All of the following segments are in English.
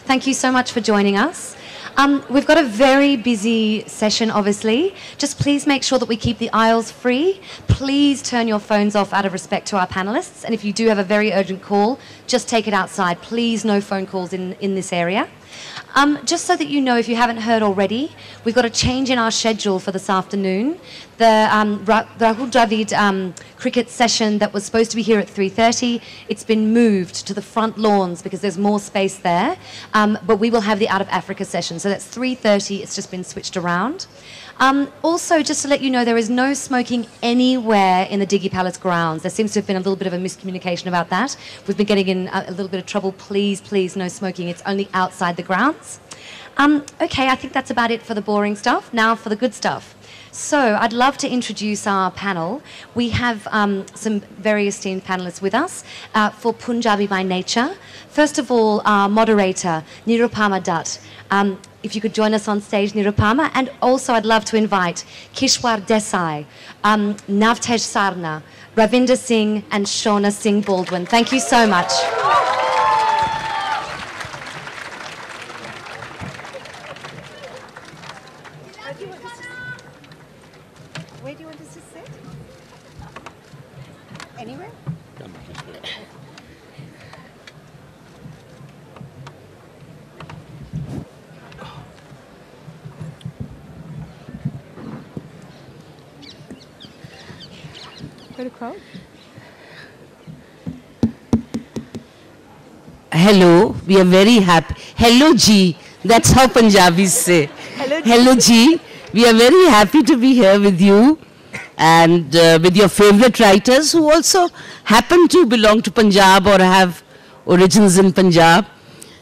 Thank you so much for joining us. We've got a very busy session, obviously. Just please make sure that we keep the aisles free. Please turn your phones off out of respect to our panellists. And if you do have a very urgent call, just take it outside. Please, no phone calls in this area. Just so that you know, if you haven't heard already, we've got a change in our schedule for this afternoon. The Rahul Dravid cricket session that was supposed to be here at 3:30, it's been moved to the front lawns because there's more space there. But we will have the Out of Africa session. So that's 3:30, it's just been switched around. Also, just to let you know, there is no smoking anywhere in the Diggy Palace grounds. There seems to have been a little bit of a miscommunication about that. We've been getting in a little bit of trouble. Please, please, no smoking. It's only outside the grounds. Okay, I think that's about it for the boring stuff. Now for the good stuff. So I'd love to introduce our panel. We have some very esteemed panelists with us for Punjabi by Nature. First of all, our moderator, Nirupama Dutt. If you could join us on stage, Nirupama. And also I'd love to invite Kishwar Desai, Navtej Sarna, Ravinder Singh and Shauna Singh Baldwin. Thank you so much. Where do you want us to sit? Anywhere? Quite a crowd. Hello, we are very happy. Hello, Ji. That's how Punjabis say. Hello, Ji. We are very happy to be here with you and with your favorite writers who also happen to belong to Punjab or have origins in Punjab.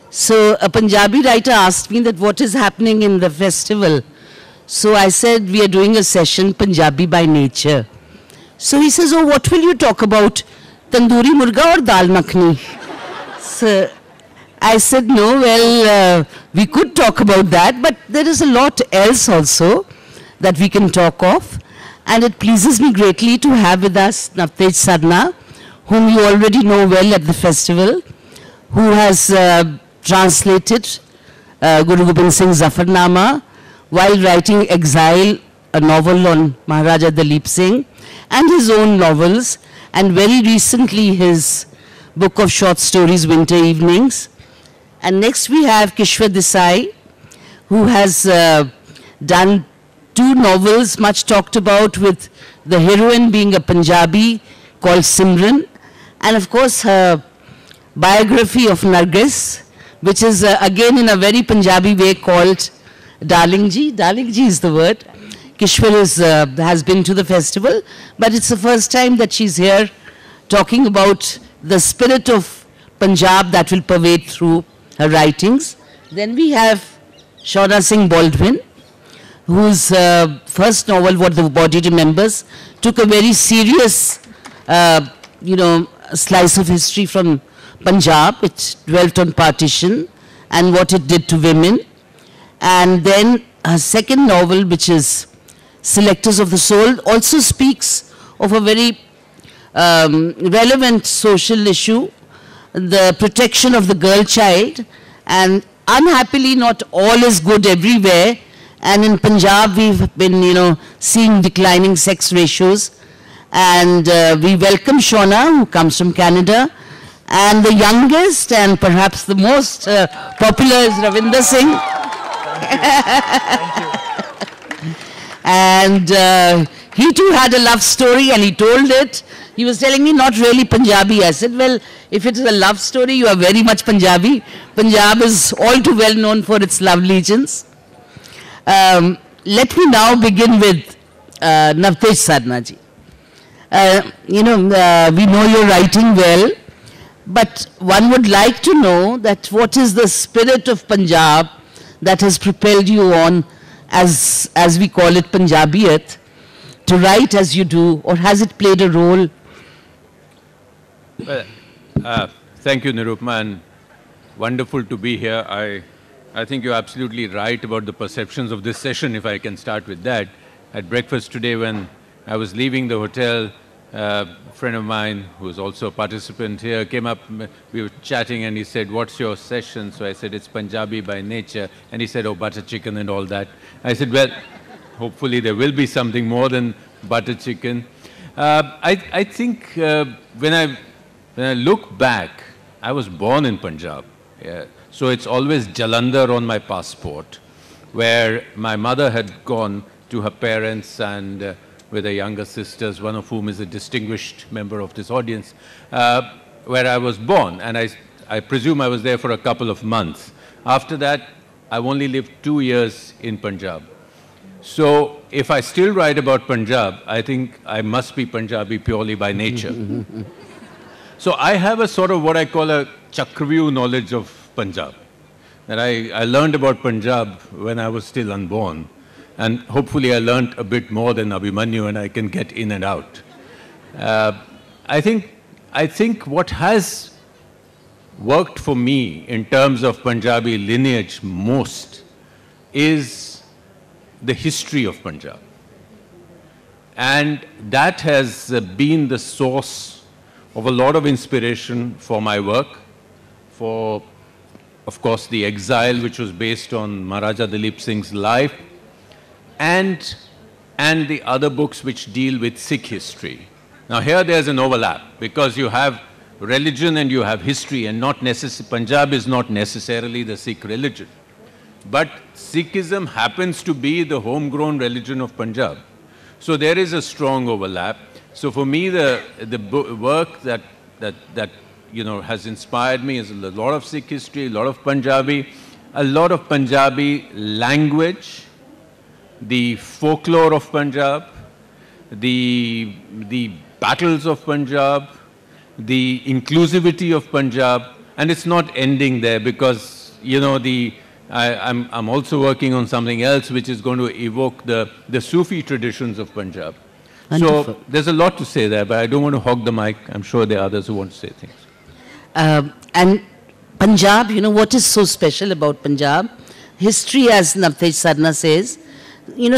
So a Punjabi writer asked me that what is happening in the festival. So I said we are doing a session Punjabi by Nature. So he says, oh, what will you talk about? Tandoori murga or dal makhni? So I said, no, well, we could talk about that, but there is a lot else also that we can talk of. And it pleases me greatly to have with us Navtej Sarna, whom you already know well at the festival, who has translated Guru Gobind Singh's Zafarnama while writing Exile, a novel on Maharaja Dalip Singh, and his own novels, and very recently his book of short stories, Winter Evenings. And next we have Kishwar Desai, who has done 2 novels much talked about, with the heroine being a Punjabi called Simran, and of course her biography of Nargis, which is again in a very Punjabi way called Darling Ji. Darling Ji is the word. Kishwar has been to the festival, but it's the first time that she's here talking about the spirit of Punjab that will pervade through her writings. Then we have Shauna Singh Baldwin, whose first novel, What the Body Remembers, took a very serious, slice of history from Punjab. It dwelt on partition and what it did to women. And then her second novel, which is Selectors of the Soul, also speaks of a very relevant social issue, the protection of the girl child. And unhappily, not all is good everywhere. And in Punjab, we've been, seeing declining sex ratios. And we welcome Shauna, who comes from Canada. And the youngest and perhaps the most popular is Ravinder Singh. Thank you. And he too had a love story, and he told it. He was telling me, not really Punjabi. I said, well, if it is a love story, you are very much Punjabi. Punjab is all too well known for its love legends. Let me now begin with Navtej Sarna ji. We know you're writing well, but one would like to know that what is the spirit of Punjab that has propelled you on, as we call it, Punjabiyat, to write as you do, or has it played a role? Well, thank you, Nirupama, and wonderful to be here. I think you're absolutely right about the perceptions of this session, if I can start with that. At breakfast today, when I was leaving the hotel, A friend of mine who was also a participant here came up, we were chatting and he said, what's your session? So I said, it's Punjabi by nature. And he said, oh, butter chicken and all that. I said, well, hopefully there will be something more than butter chicken. I think when I look back, I was born in Punjab. Yeah. So it's always Jalandhar on my passport, where my mother had gone to her parents and with her younger sisters, one of whom is a distinguished member of this audience, where I was born. And I presume I was there for a couple of months. After that, I've only lived 2 years in Punjab. So if I still write about Punjab, I think I must be Punjabi purely by nature. So I have a sort of what I call a Chakravyuh knowledge of Punjab. That I learned about Punjab when I was still unborn. And hopefully I learned a bit more than Abhimanyu and I can get in and out. I think what has worked for me in terms of Punjabi lineage most is the history of Punjab. And that has been the source of a lot of inspiration for my work, for, of course, The Exile, which was based on Maharaja Dalip Singh's life, and the other books which deal with Sikh history. Now here there's an overlap, because you have religion and you have history, and Punjab is not necessarily the Sikh religion. But Sikhism happens to be the homegrown religion of Punjab. So there is a strong overlap. So for me, the work that has inspired me is a lot of Sikh history, a lot of Punjabi language, the folklore of Punjab, the battles of Punjab, the inclusivity of Punjab, and it's not ending there, because I'm also working on something else which is going to evoke the Sufi traditions of Punjab. Wonderful. So there's a lot to say there, but I don't want to hog the mic. I'm sure there are others who want to say things. And Punjab, what is so special about Punjab? History, as Navtej Sarna says,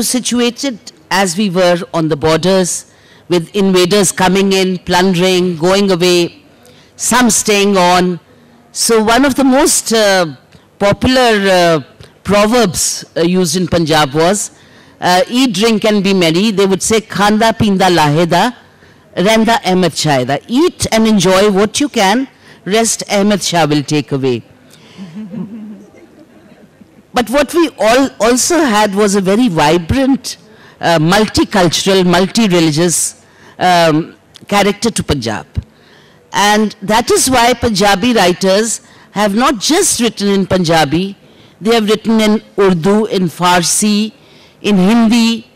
situated as we were on the borders, with invaders coming in, plundering, going away, some staying on. So one of the most popular proverbs used in Punjab was, eat, drink and be merry. They would say, khanda, pinda, laheda, renda, Ahmed Shahida. Eat and enjoy what you can, rest Ahmed Shah will take away. But what we also had was a very vibrant, multicultural, multi-religious character to Punjab. And that is why Punjabi writers have not just written in Punjabi, they have written in Urdu, in Farsi, in Hindi,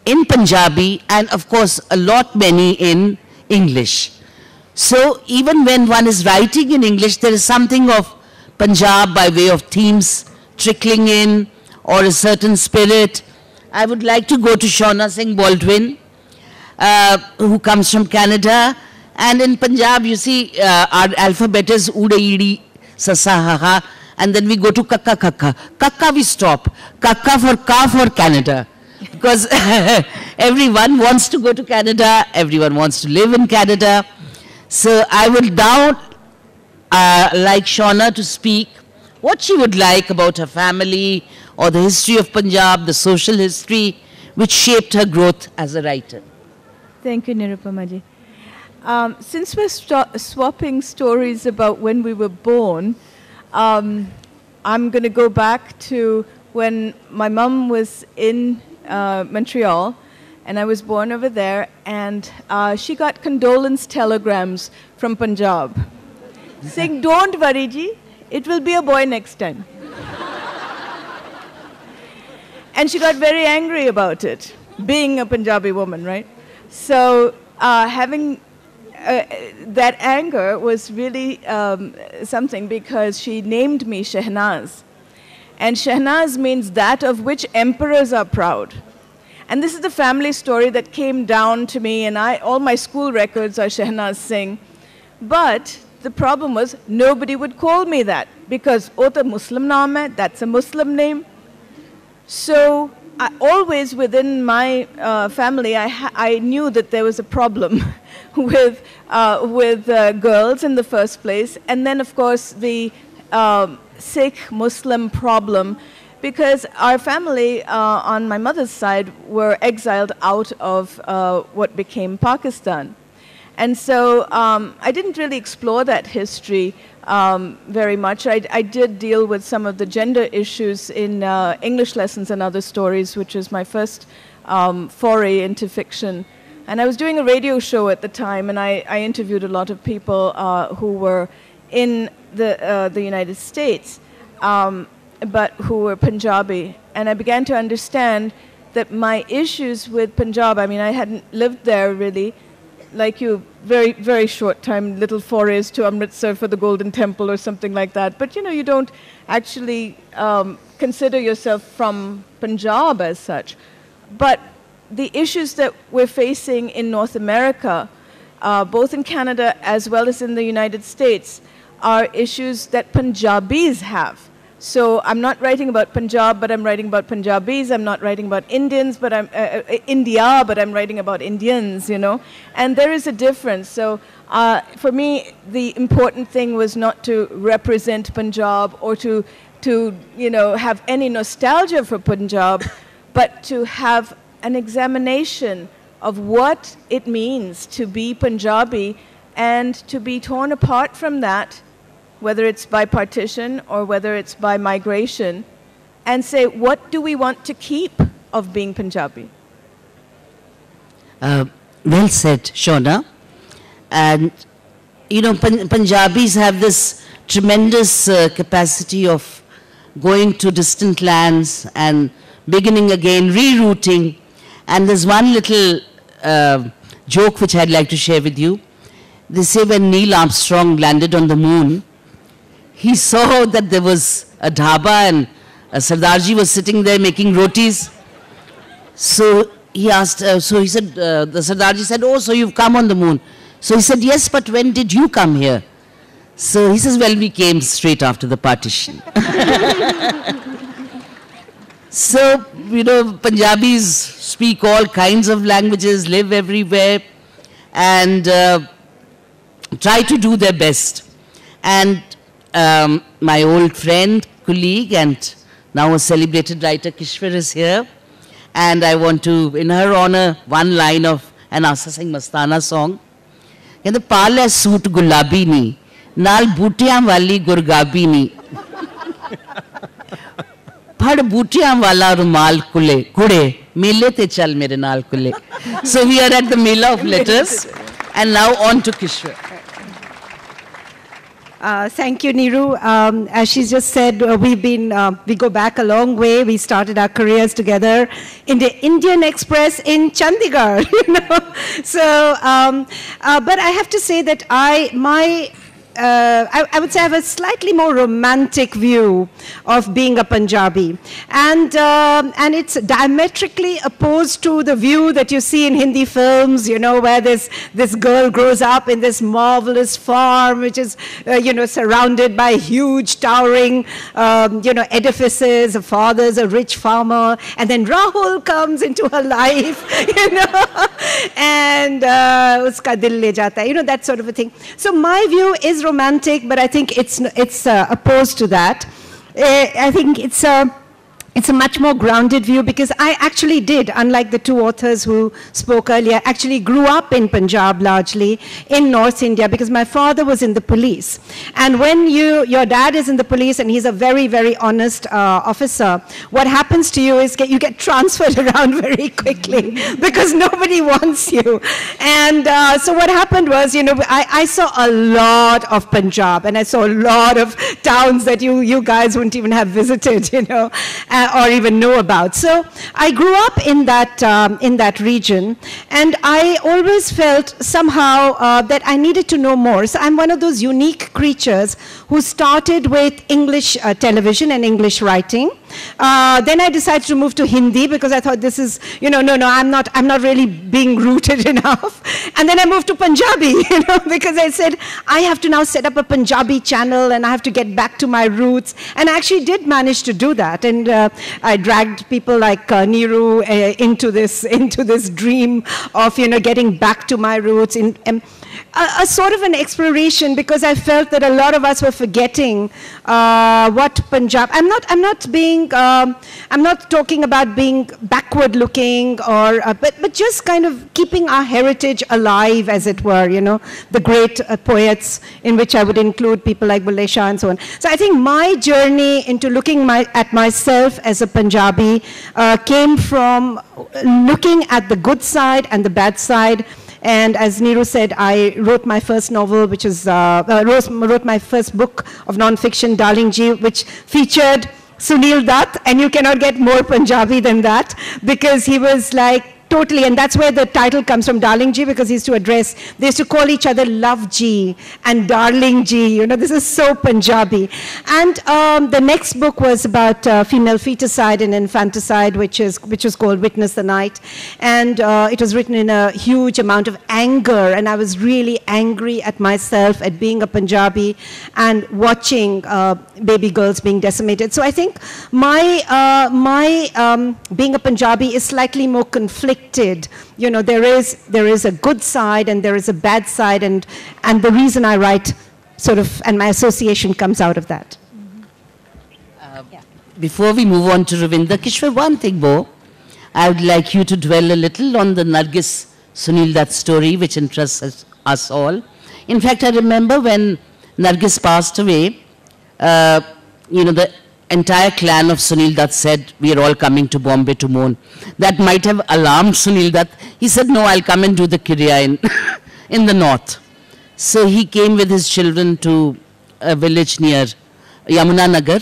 in Punjabi, and of course many in English. So even when one is writing in English, there is something of Punjab by way of themes trickling in, or a certain spirit. I would like to go to Shauna Singh Baldwin, who comes from Canada. And in Punjab, you see, our alphabet is Uda, Idi, Sasa, Haha, and then we go to Kakka, Kakka. Kakka we stop. Kakka for Ka for Canada. Because everyone wants to go to Canada, everyone wants to live in Canada. So I would now like Shauna to speak what she would like about her family, or the history of Punjab, the social history, which shaped her growth as a writer. Thank you, Nirupama ji. Since we're swapping stories about when we were born, I'm going to go back to when my mum was in Montreal, and I was born over there, and she got condolence telegrams from Punjab saying, "Don't worry, ji, it will be a boy next time." And she got very angry about it, being a Punjabi woman, right? So having that anger was really something, because she named me Shehnaz. And Shehnaz means that of which emperors are proud. And this is the family story that came down to me, and all my school records are Shehnaz Singh. But the problem was nobody would call me that, because ota Muslim naam hai, that's a Muslim name. So always within my family, I knew that there was a problem with girls in the first place, and then of course the Sikh Muslim problem, because our family on my mother's side were exiled out of what became Pakistan. And so I didn't really explore that history very much. I did deal with some of the gender issues in English lessons and other stories, which was my first foray into fiction. And I was doing a radio show at the time, and I interviewed a lot of people who were in the United States, but who were Punjabi. And I began to understand that my issues with Punjab, I mean, I hadn't lived there really, like you, very, very short time, little forays to Amritsar for the Golden Temple or something like that. But, you know, you don't actually consider yourself from Punjab as such. But the issues that we're facing in North America, both in Canada as well as in the United States, are issues that Punjabis have. So I'm not writing about Punjab, but I'm writing about Punjabis. I'm not writing about Indians, but I'm India, but I'm writing about Indians, you know. And there is a difference. So for me, the important thing was not to represent Punjab or to you know, have any nostalgia for Punjab, but to have an examination of what it means to be Punjabi and to be torn apart from that, whether it's by partition or whether it's by migration, and say, what do we want to keep of being Punjabi? Well said, Shauna. And, you know, Punjabis have this tremendous capacity of going to distant lands and beginning again, rerouting. And there's one little joke which I'd like to share with you. They say when Neil Armstrong landed on the moon, he saw that there was a dhaba and a Sardarji was sitting there making rotis. So he asked, so he said, the Sardarji said, oh, so you've come on the moon. So he said, yes, but when did you come here? So he says, well, we came straight after the partition. So, you know, Punjabis speak all kinds of languages, live everywhere, and try to do their best. And my old friend, colleague, and now a celebrated writer, Kishwar, is here. And I want to, in her honor, one line of an Asa Singh Mastana song. Kehinde paale suit gulabi ni, naal bootiyan wali gurgabi ni. Phad bootiyan wala rumal kude, mele te chal mere naal kule. So we are at the Mela of Letters. And now on to Kishwar. Thank you, Niru. As she's just said, we go back a long way. We started our careers together in the Indian Express in Chandigarh, you know. So, but I have to say that I would say I have a slightly more romantic view of being a Punjabi. And it's diametrically opposed to the view that you see in Hindi films, you know, where this girl grows up in this marvelous farm, which is, you know, surrounded by huge, towering, you know, edifices. Her father's a rich farmer. And then Rahul comes into her life, you know, and uska dil le jata hai, you know, that sort of a thing. So my view is romantic, but I think it's opposed to that. I think it's a much more grounded view, because I actually did, unlike the two authors who spoke earlier, actually grew up in Punjab largely, in North India, because my father was in the police. And when your dad is in the police and he's a very, very honest officer, what happens to you is you get transferred around very quickly because nobody wants you. And so what happened was, you know, I saw a lot of Punjab, and I saw a lot of towns that you guys wouldn't even have visited, you know, or even know about. So I grew up in that region, and I always felt somehow that I needed to know more. So I'm one of those unique creatures who started with English television and English writing, Then I decided to move to Hindi because I thought this is, no, I'm not really being rooted enough. And then I moved to Punjabi, because I said, I have to now set up a Punjabi channel and I have to get back to my roots. And I actually did manage to do that. And I dragged people like Niru into this dream of, getting back to my roots. A sort of an exploration, because I felt that a lot of us were forgetting what Punjab. I'm not talking about being backward looking but just kind of keeping our heritage alive, as it were. The great poets, in which I would include people like Bulle Shah and so on. So I think my journey into looking at myself as a Punjabi came from looking at the good side and the bad side. And as Niru said, I wrote my first novel, which is, wrote my first book of non-fiction, Darling Ji, which featured Sunil Dutt, and you cannot get more Punjabi than that, because he was like, totally, and that's where the title comes from, Darling Ji, because they used to call each other Love Ji and Darling Ji. This is so Punjabi. And the next book was about female feticide and infanticide, which was called Witness the Night. And it was written in a huge amount of anger, and I was really angry at myself at being a Punjabi and watching baby girls being decimated. So I think my being a Punjabi is slightly more conflicted. There is a good side and there is a bad side, and the reason I write and my association comes out of that. Before we move on to Ravinder, Kishwar, one thing more, I would like you to dwell a little on the Nargis Sunil Dutt story, which interests us all. In fact, I remember when Nargis passed away, the entire clan of Sunil Dutt said, we are all coming to Bombay to mourn. That might have alarmed Sunil Dutt. He said, no, I'll come and do the Kirya in the north. So he came with his children to a village near Yamuna Nagar,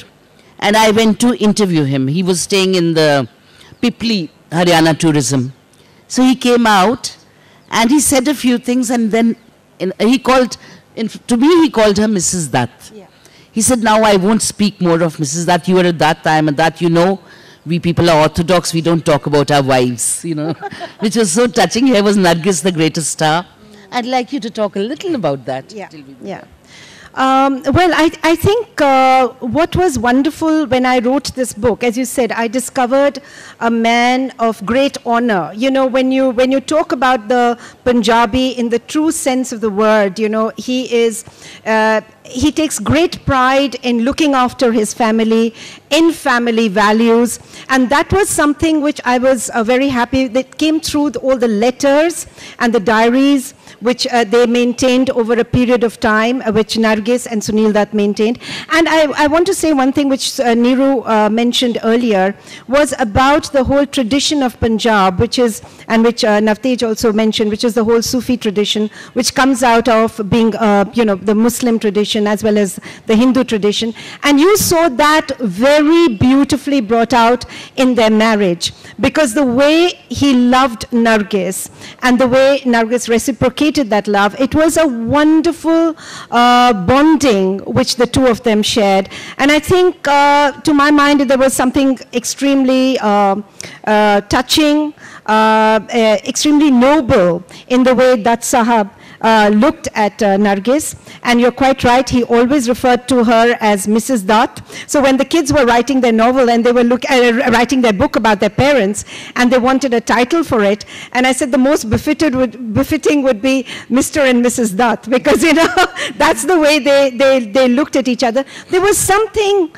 and I went to interview him. He was staying in the Pipli, Haryana tourism. So he came out and he said a few things, and then he called her Mrs. Dutt. Yeah. He said, now I won't speak more of Mrs. Dutt. You are a Dutt, I am a Dutt. We people are orthodox, we don't talk about our wives, which was so touching. Here was Nargis, the greatest star. I'd like you to talk a little about that. Yeah. Well, I think what was wonderful when I wrote this book, as you said, I discovered a man of great honor. When you talk about the Punjabi in the true sense of the word, he takes great pride in looking after his family, in family values, and that was something which I was very happy that came through all the letters and the diaries which they maintained over a period of time, which Nargis and Sunil Dutt maintained. And I want to say one thing which Niru mentioned earlier, was about the whole tradition of Punjab, which Navtej also mentioned, which is the whole Sufi tradition, which comes out of being, the Muslim tradition as well as the Hindu tradition. And you saw that very beautifully brought out in their marriage, because the way he loved Nargis and the way Nargis reciprocated that love, it was a wonderful bonding which the two of them shared. And I think, to my mind, there was something extremely touching, extremely noble in the way that Sahab looked at Nargis. And you're quite right, he always referred to her as Mrs. Dutt. So when the kids were writing their novel and they were writing their book about their parents, and they wanted a title for it, and I said the most befitting would be Mr. and Mrs. Dutt, because that's the way they looked at each other. There was something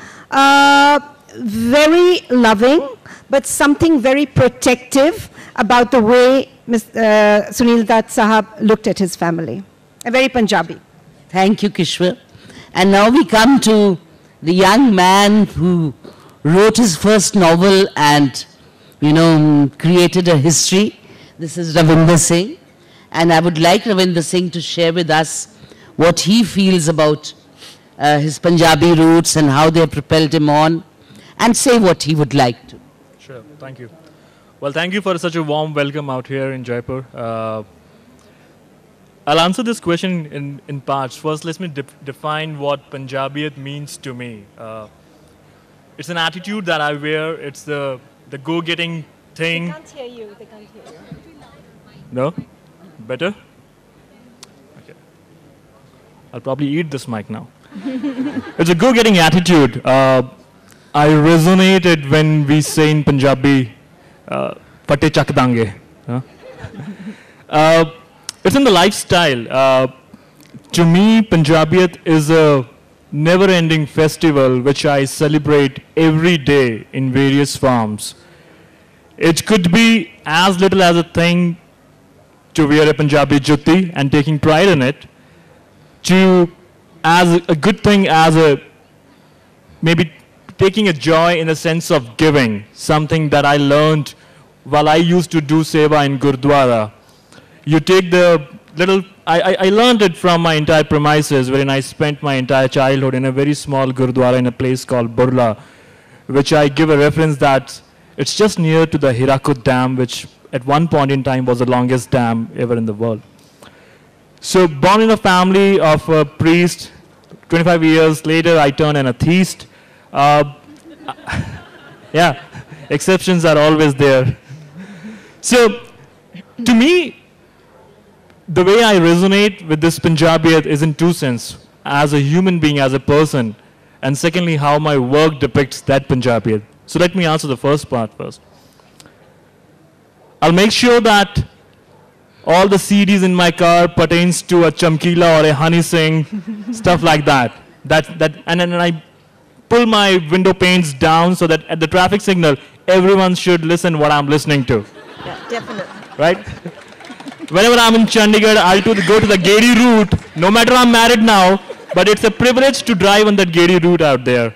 very loving, but something very protective about the way Sunil Dutt Sahab looked at his family. A very Punjabi. Thank you, Kishwar. And now we come to the young man who wrote his first novel and, created a history. This is Ravinder Singh. And I would like Ravinder Singh to share with us what he feels about his Punjabi roots and how they have propelled him on, and say what he would like to. Sure, thank you. Well, thank you for such a warm welcome out here in Jaipur. I'll answer this question in parts. First, let me define what Punjabiyat means to me. it's an attitude that I wear. It's the go-getting thing. They can't hear you. They can't hear you. No? Better? Okay. I'll probably eat this mic now. It's a go-getting attitude. I resonated when we say in Punjabi, "Pate chak dange." It's in the lifestyle. To me, Punjabiyat is a never-ending festival which I celebrate every day in various forms. It could be as little as a thing to wear a Punjabi jutti and taking pride in it, to as a good thing as a maybe taking a joy in the sense of giving, something that I learned while I used to do seva in Gurdwara. You take the little, I learned it from my entire premises, wherein I spent my entire childhood in a very small Gurdwara in a place called Burla, which I give a reference that it's just near to the Hirakud Dam, which at one point in time was the longest dam ever in the world. So born in a family of a priest, 25 years later I turned an atheist. Yeah, exceptions are always there. So to me, the way I resonate with this Punjabiyat is in two senses, as a human being, as a person, and secondly, how my work depicts that Punjabiyat. So let me answer the first part first. I'll make sure that all the CDs in my car pertains to a Chamkila or a Honey Singh, stuff like that. And then I pull my window panes down so that at the traffic signal, everyone should listen what I'm listening to. Yeah, definitely. Right? Whenever I'm in Chandigarh, I'll go to the Gedi route, no matter I'm married now, but it's a privilege to drive on that Gedi route out there.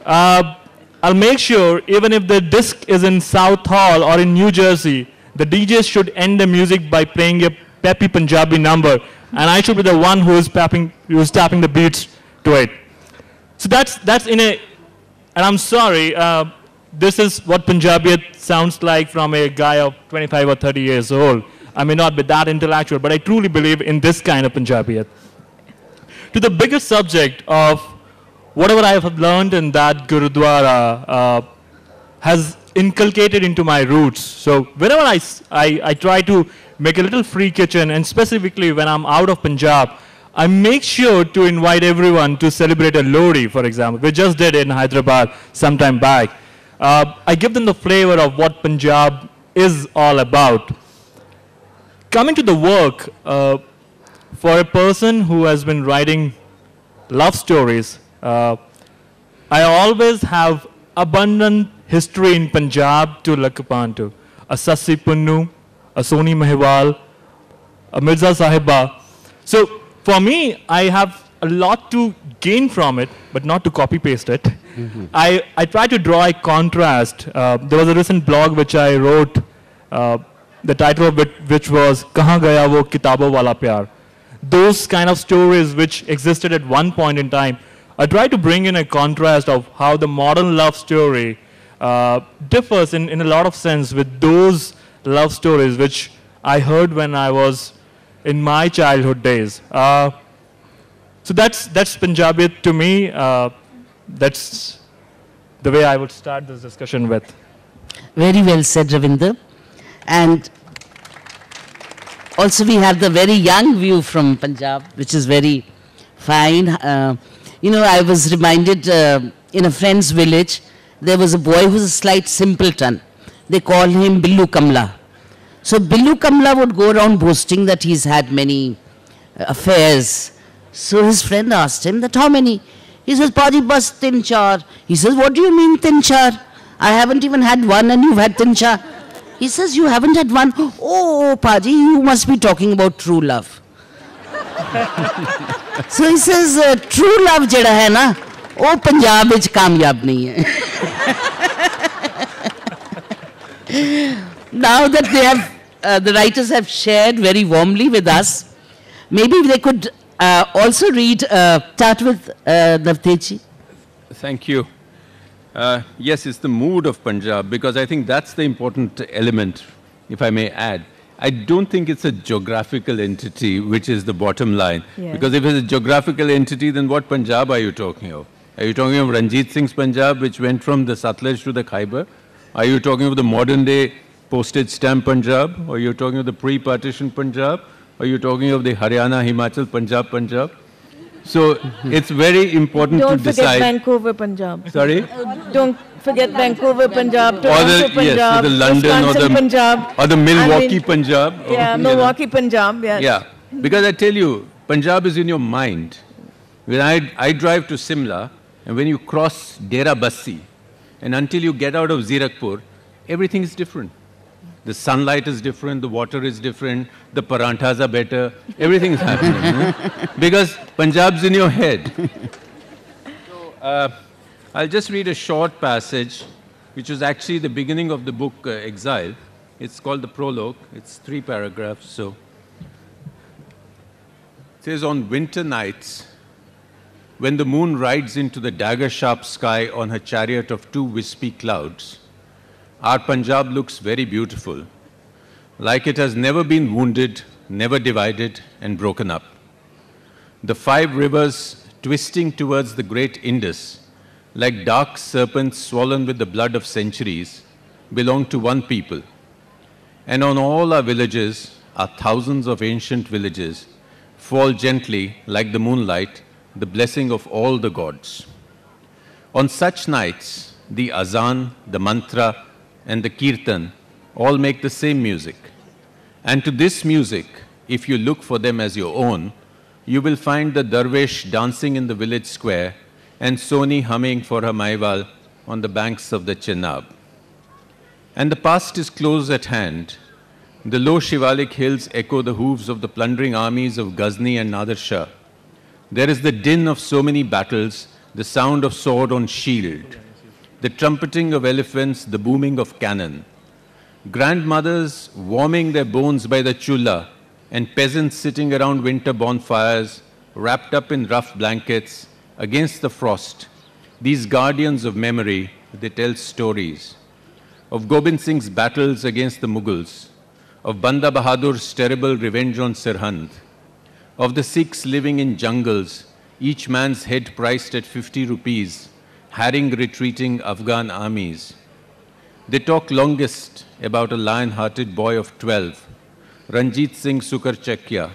I'll make sure, even if the disc is in South Hall or in New Jersey, the DJ should end the music by playing a peppy Punjabi number, and I should be the one who's tapping the beats to it. So that's in a, and I'm sorry, this is what Punjabiyat sounds like from a guy of 25 or 30 years old. I may not be that intellectual, but I truly believe in this kind of Punjabiyat. To the bigger subject of whatever I have learned in that Gurudwara has inculcated into my roots. So whenever I try to make a little free kitchen, and specifically when I'm out of Punjab, I make sure to invite everyone to celebrate a Lohri, for example. We just did it in Hyderabad some time back. I give them the flavor of what Punjab is all about. Coming to the work, for a person who has been writing love stories, I always have abundant history in Punjab to look upon to. A Sassi Punnu, a Soni Mahewal, a Mirza Sahiba. So for me, I have a lot to gain from it, but not to copy-paste it. Mm-hmm. I try to draw a contrast. There was a recent blog which I wrote, the title of it, which was Kahan Gaya Wo Kitabo Wala Pyar. Those kind of stories which existed at one point in time, I try to bring in a contrast of how the modern love story differs in a lot of sense with those love stories which I heard when I was in my childhood days. So that's Punjabi to me. That's the way I would start this discussion with. Very well said, Ravinder. And also we have the very young view from Punjab, which is very fine. You know, I was reminded in a friend's village, there was a boy who was a slight simpleton. They called him Billu Kamla. So Billu Kamla would go around boasting that he's had many affairs. So his friend asked him that how many? He says, Paji, bas tin char. He says, what do you mean tin char? I haven't even had one and you've had tin char. He says, you haven't had one? Oh, Paji, you must be talking about true love. So he says, true love jada hai na, oh Punjab vich kamyab nahi hai. Now that they have, the writers have shared very warmly with us, maybe they could also read, start with Navtej. Thank you. Yes, it's the mood of Punjab, because I think that's the important element, if I may add. I don't think it's a geographical entity which is the bottom line. Yeah. Because if it's a geographical entity, then what Punjab are you talking of? Are you talking of Ranjit Singh's Punjab, which went from the Satluj to the Khyber? Are you talking of the modern day postage stamp Punjab? Or are you talking of the pre-partition Punjab? Or are you talking of the Haryana, Himachal, Punjab? So it's very important to decide. Don't forget Vancouver, Punjab. Sorry? Don't forget Vancouver, Punjab, Toronto, Punjab, yes, the London Wisconsin, Punjab. Or the Milwaukee, Punjab. Yeah, Milwaukee, Punjab, yes. Yeah, because I tell you, Punjab is in your mind. When I drive to Simla, and when you cross Dera Bassi, and until you get out of Zirakpur, everything is different. The sunlight is different, the water is different, the paranthas are better, everything is happening. Because Punjab's in your head. So, I'll just read a short passage, which is actually the beginning of the book Exile. It's called the Prologue. It's 3 paragraphs. So, it says, on winter nights, when the moon rides into the dagger-sharp sky on her chariot of 2 wispy clouds, our Punjab looks very beautiful, like it has never been wounded, never divided and broken up. The 5 rivers twisting towards the great Indus, like dark serpents swollen with the blood of centuries, belong to one people. And on all our villages, our thousands of ancient villages, fall gently, like the moonlight, the blessing of all the gods. On such nights, the azan, the mantra, and the kirtan all make the same music. And to this music, if you look for them as your own, you will find the darwish dancing in the village square and Soni humming for her maiwal on the banks of the Chenab. And the past is close at hand. The low Shivalik hills echo the hooves of the plundering armies of Ghazni and Nader Shah. There is the din of so many battles, the sound of sword on shield, the trumpeting of elephants, the booming of cannon. Grandmothers warming their bones by the chulla, and peasants sitting around winter bonfires, wrapped up in rough blankets, against the frost. These guardians of memory, they tell stories of Gobind Singh's battles against the Mughals, of Banda Bahadur's terrible revenge on Sirhind, of the Sikhs living in jungles, each man's head priced at 50 rupees, harrying retreating Afghan armies. They talk longest about a lion-hearted boy of 12, Ranjit Singh Sukarchakya,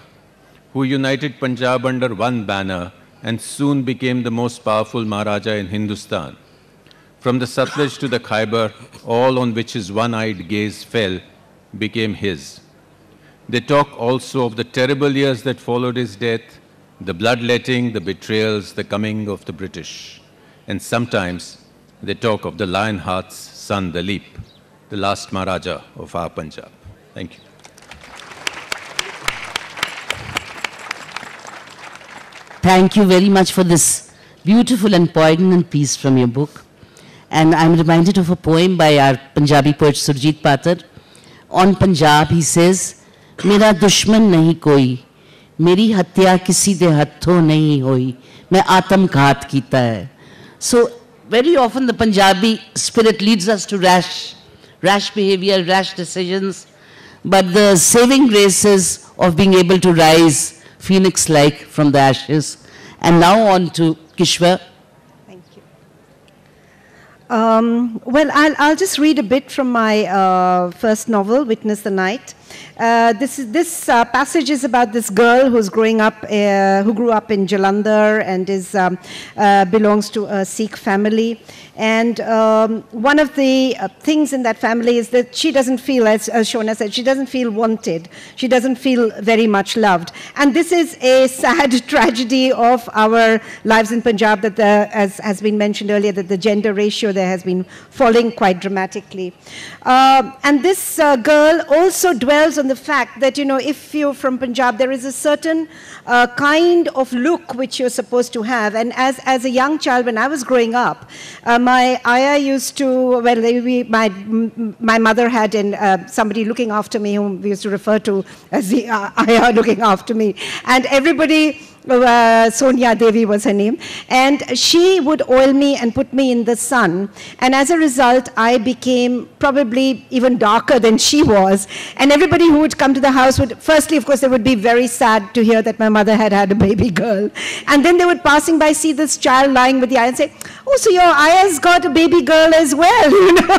who united Punjab under one banner and soon became the most powerful Maharaja in Hindustan. From the Satluj to the Khyber, all on which his one-eyed gaze fell became his. They talk also of the terrible years that followed his death, the bloodletting, the betrayals, the coming of the British. And sometimes they talk of the Lionheart's son, Dalip, the last Maharaja of our Punjab. Thank you. Thank you very much for this beautiful and poignant piece from your book. And I'm reminded of a poem by our Punjabi poet Surjit Patar. On Punjab, he says, मेरा दुश्मन नहीं कोई, मेरी हत्या किसी दे हत्थों नहीं होई, मैं आत्मघात कीता है. So very often the Punjabi spirit leads us to rash behavior, rash decisions, but the saving graces of being able to rise phoenix-like from the ashes. And now on to Kishwar. Thank you. Well, I'll just read a bit from my first novel, Witness the Night. This passage is about this girl who's growing up, who grew up in Jalandhar and belongs to a Sikh family. And one of the things in that family is that she doesn't feel, as Shauna said, she doesn't feel wanted. She doesn't feel very much loved. And this is a sad tragedy of our lives in Punjab, that as has been mentioned earlier, that the gender ratio there has been falling quite dramatically. And this girl also dwells on the fact that, you know, if you're from Punjab, there is a certain kind of look which you're supposed to have. And as a young child, when I was growing up, my ayah used to, well, my mother had somebody looking after me, whom we used to refer to as the ayah looking after me. And everybody Sonia Devi was her name, and she would oil me and put me in the sun, and as a result I became probably even darker than she was, and everybody who would come to the house would, firstly of course they would be very sad to hear that my mother had had a baby girl, and then they would passing by see this child lying with the eye and say, oh, so your Aya's got a baby girl as well, you know,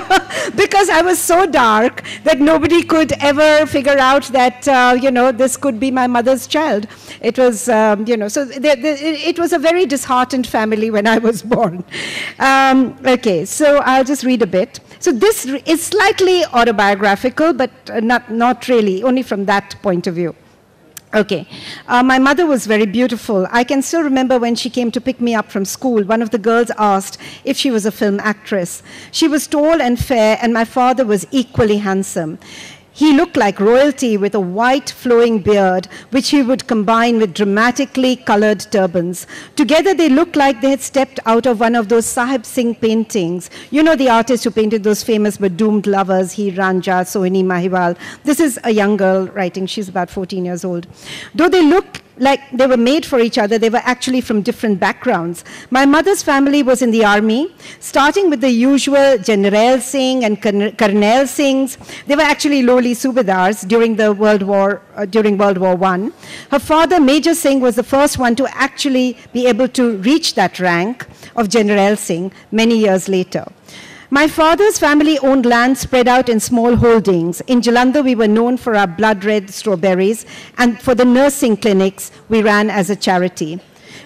because I was so dark that nobody could ever figure out that, you know, this could be my mother's child. It was, you know, so it was a very disheartened family when I was born. Okay, so I'll just read a bit. So this is slightly autobiographical, but not really, only from that point of view. Okay, my mother was very beautiful. I can still remember when she came to pick me up from school, one of the girls asked if she was a film actress. She was tall and fair, and my father was equally handsome. He looked like royalty with a white flowing beard, which he would combine with dramatically colored turbans. Together they looked like they had stepped out of one of those Sahib Singh paintings. You know, the artist who painted those famous but doomed lovers, Heer Ranjha, Sohini Mahiwal. This is a young girl writing, she's about 14 years old. Though they look like they were made for each other, they were actually from different backgrounds. My mother's family was in the army, starting with the usual General Singh and Colonel Singhs. They were actually lowly subedars during World War I. Her father, Major Singh, was the first one to actually be able to reach that rank of General Singh many years later. My father's family owned land spread out in small holdings. In Jalandhar, we were known for our blood-red strawberries, and for the nursing clinics we ran as a charity.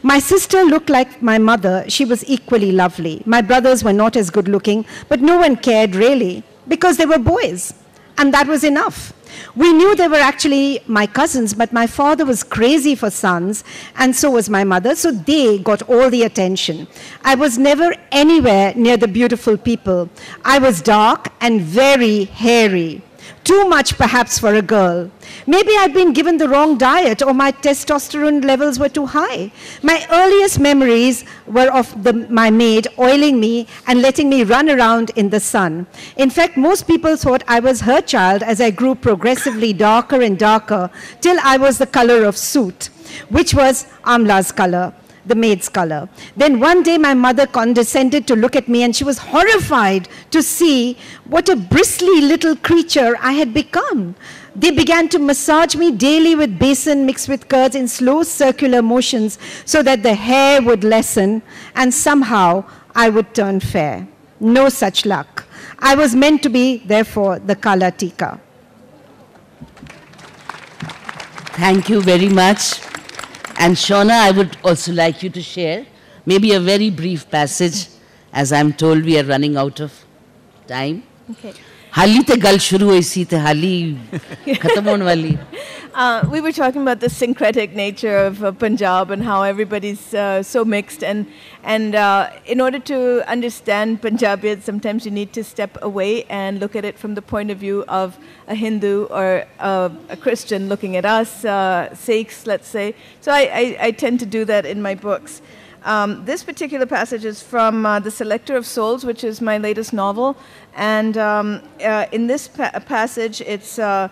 My sister looked like my mother. She was equally lovely. My brothers were not as good-looking, but no one cared really, because they were boys, and that was enough. We knew they were actually my cousins, but my father was crazy for sons, and so was my mother, so they got all the attention. I was never anywhere near the beautiful people. I was dark and very hairy. Too much, perhaps, for a girl. Maybe I'd been given the wrong diet, or my testosterone levels were too high. My earliest memories were of my maid oiling me and letting me run around in the sun. In fact, most people thought I was her child as I grew progressively darker and darker, till I was the color of soot, which was Amla's color, the maid's color. Then one day my mother condescended to look at me, and she was horrified to see what a bristly little creature I had become. They began to massage me daily with besan mixed with curds in slow circular motions so that the hair would lessen and somehow I would turn fair. No such luck. I was meant to be, therefore, the Kala Tika. Thank you very much. And Shauna, I would also like you to share maybe a very brief passage, as I'm told we are running out of time. Okay. Hali te gal shuru hui si te hali khatam hone wali. We were talking about the syncretic nature of Punjab and how everybody's so mixed. And in order to understand Punjabi, sometimes you need to step away and look at it from the point of view of a Hindu or a Christian looking at us, Sikhs, let's say. So I tend to do that in my books. This particular passage is from The Selector of Souls, which is my latest novel. And in this passage, it's a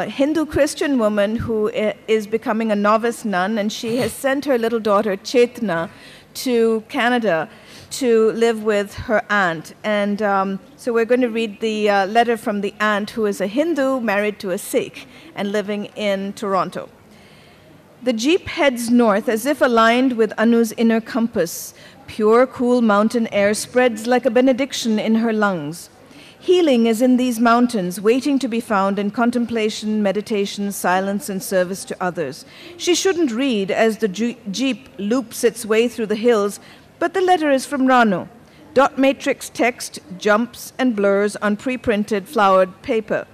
Hindu-Christian woman who is becoming a novice nun, and she has sent her little daughter, Chetna, to Canada to live with her aunt. And so we're going to read the letter from the aunt, who is a Hindu married to a Sikh and living in Toronto. The jeep heads north as if aligned with Anu's inner compass. Pure, cool mountain air spreads like a benediction in her lungs. Healing is in these mountains, waiting to be found in contemplation, meditation, silence, and service to others. She shouldn't read as the jeep loops its way through the hills, but the letter is from Ranu. Dot matrix text jumps and blurs on pre-printed flowered paper.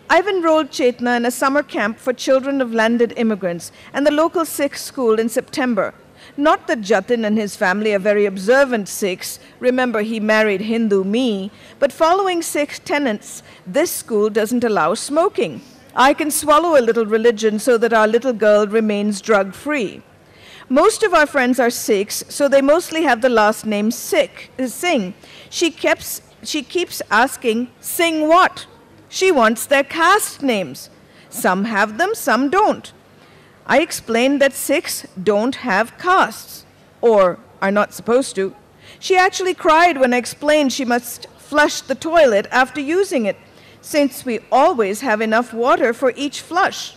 I've enrolled Chetna in a summer camp for children of landed immigrants and the local Sikh school in September. Not that Jatin and his family are very observant Sikhs. Remember, he married Hindu me. But following Sikh tenets, this school doesn't allow smoking. I can swallow a little religion so that our little girl remains drug-free. Most of our friends are Sikhs, so they mostly have the last name Singh. She keeps asking, Singh what? She wants their caste names. Some have them, some don't. I explained that Sikhs don't have castes, or are not supposed to. She actually cried when I explained she must flush the toilet after using it, since we always have enough water for each flush.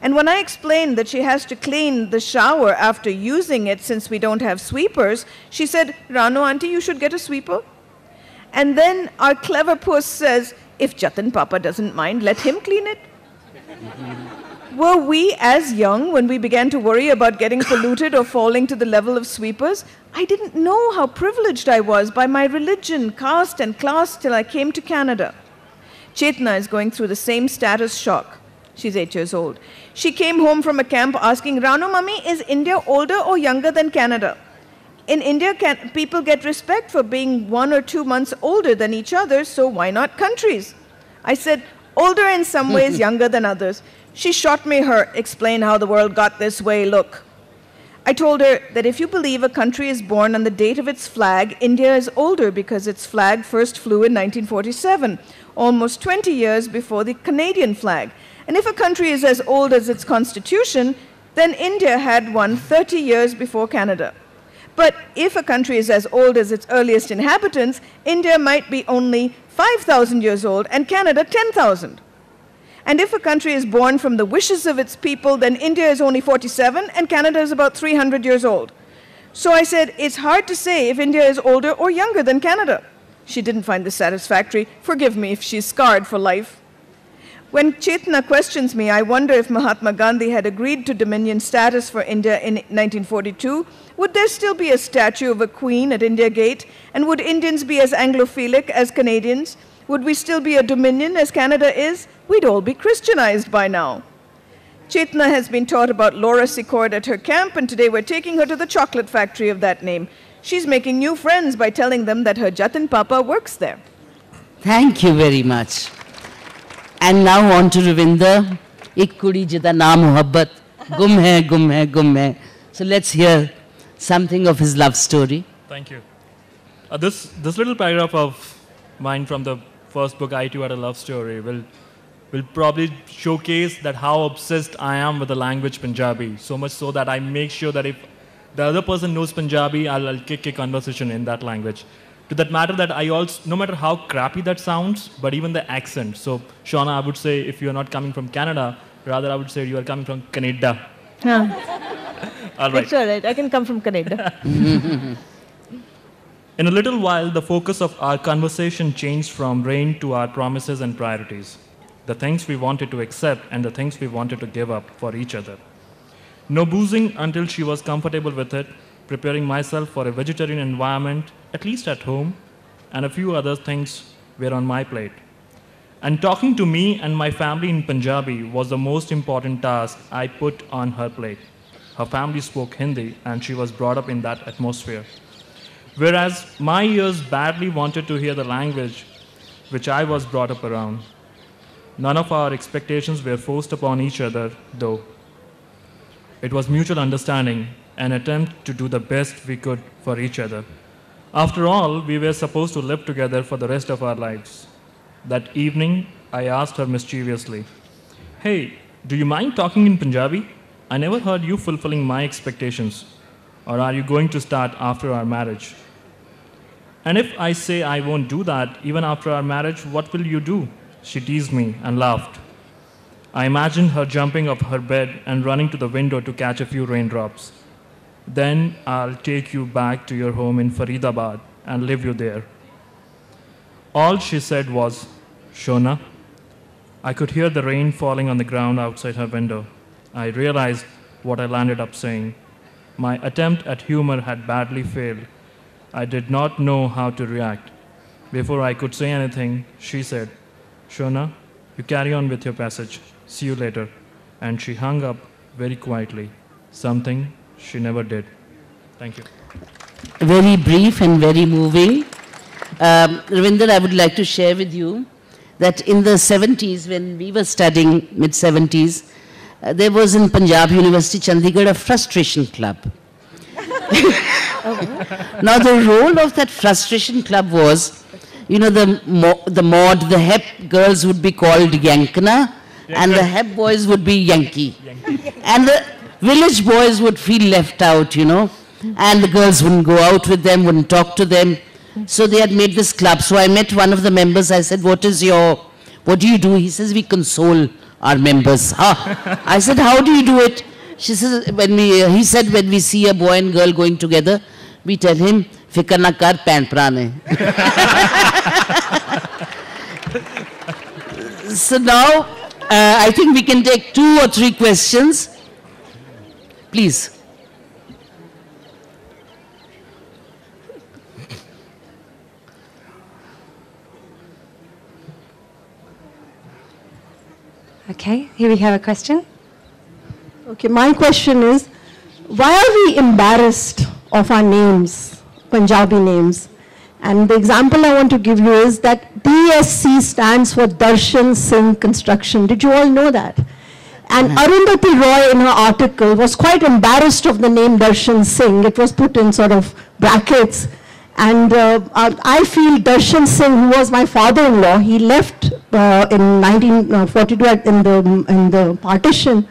And when I explained that she has to clean the shower after using it since we don't have sweepers, she said, Rano auntie, you should get a sweeper. And then our clever puss says, if Jatin Papa doesn't mind, let him clean it. Were we as young when we began to worry about getting polluted or falling to the level of sweepers? I didn't know how privileged I was by my religion, caste and class till I came to Canada. Chetna is going through the same status shock. She's 8 years old. She came home from a camp asking, Rano Mummy, is India older or younger than Canada? In India, people get respect for being 1 or 2 months older than each other, so why not countries? I said, older in some ways, younger than others. She shot me her, explain how the world got this way, look. I told her that if you believe a country is born on the date of its flag, India is older because its flag first flew in 1947, almost 20 years before the Canadian flag. And if a country is as old as its constitution, then India had one 30 years before Canada. But if a country is as old as its earliest inhabitants, India might be only 5,000 years old and Canada 10,000. And if a country is born from the wishes of its people, then India is only 47 and Canada is about 300 years old. So I said, it's hard to say if India is older or younger than Canada. She didn't find this satisfactory. Forgive me if she's scarred for life. When Chetna questions me, I wonder if Mahatma Gandhi had agreed to Dominion status for India in 1942, would there still be a statue of a queen at India Gate? And would Indians be as Anglophilic as Canadians? Would we still be a Dominion as Canada is? We'd all be Christianized by now. Chetna has been taught about Laura Secord at her camp, and today we're taking her to the chocolate factory of that name. She's making new friends by telling them that her Jatin Papa works there. Thank you very much. And now on to Ravinder. Ek kudi jida naam mohabbat, gum hai, gum hai, gum hai. So let's hear something of his love story. Thank you. This little paragraph of mine from the first book, I Too Had a Love Story, will probably showcase that how obsessed I am with the language Punjabi. So much so that I make sure that if the other person knows Punjabi, I'll kick a conversation in that language. To that matter that I also, no matter how crappy that sounds, but even the accent. So, Shauna, I would say if you're not coming from Canada, rather I would say you are coming from Canada. Huh. All right. It's all right. I can come from Canada. In a little while, the focus of our conversation changed from rain to our promises and priorities. The things we wanted to accept and the things we wanted to give up for each other. No boozing until she was comfortable with it, preparing myself for a vegetarian environment, at least at home, and a few other things were on my plate. And talking to me and my family in Punjabi was the most important task I put on her plate. Her family spoke Hindi, and she was brought up in that atmosphere. Whereas my ears badly wanted to hear the language which I was brought up around. None of our expectations were forced upon each other, though. It was mutual understanding, an attempt to do the best we could for each other. After all, we were supposed to live together for the rest of our lives. That evening, I asked her mischievously, "Hey, do you mind talking in Punjabi? I never heard you fulfilling my expectations. Or are you going to start after our marriage? And if I say I won't do that, even after our marriage, what will you do?" She teased me and laughed. I imagined her jumping off her bed and running to the window to catch a few raindrops. "Then I'll take you back to your home in Faridabad and leave you there." All she said was, "Shauna." I could hear the rain falling on the ground outside her window. I realized what I landed up saying. My attempt at humor had badly failed. I did not know how to react. Before I could say anything, she said, "Shauna, you carry on with your passage. See you later." And she hung up very quietly, something she never did. Thank you. Very brief and very moving. Ravinder, I would like to share with you that in the 70s, when we were studying, mid-70s, there was in Punjab University, Chandigarh, a frustration club. Now, the role of that frustration club was, you know, the mod, the hep girls would be called Yankana, and the hep boys would be Yankee. And the village boys would feel left out, you know, and the girls wouldn't go out with them, wouldn't talk to them. So they had made this club. So I met one of the members. I said, what do you do? He says, we console our members. I said, how do you do it? She says, he said, when we see a boy and girl going together, we tell him, fikar na kar, pan prane. So now, I think we can take 2 or 3 questions. Please. Okay, here we have a question. Okay, my question is, why are we embarrassed of our names, Punjabi names? And the example I want to give you is that DSC stands for Darshan Singh Construction. Did you all know that? And Arundhati Roy in her article was quite embarrassed of the name Darshan Singh. It was put in sort of brackets. And I feel Darshan Singh, who was my father-in-law, he left in 1942 in the partition.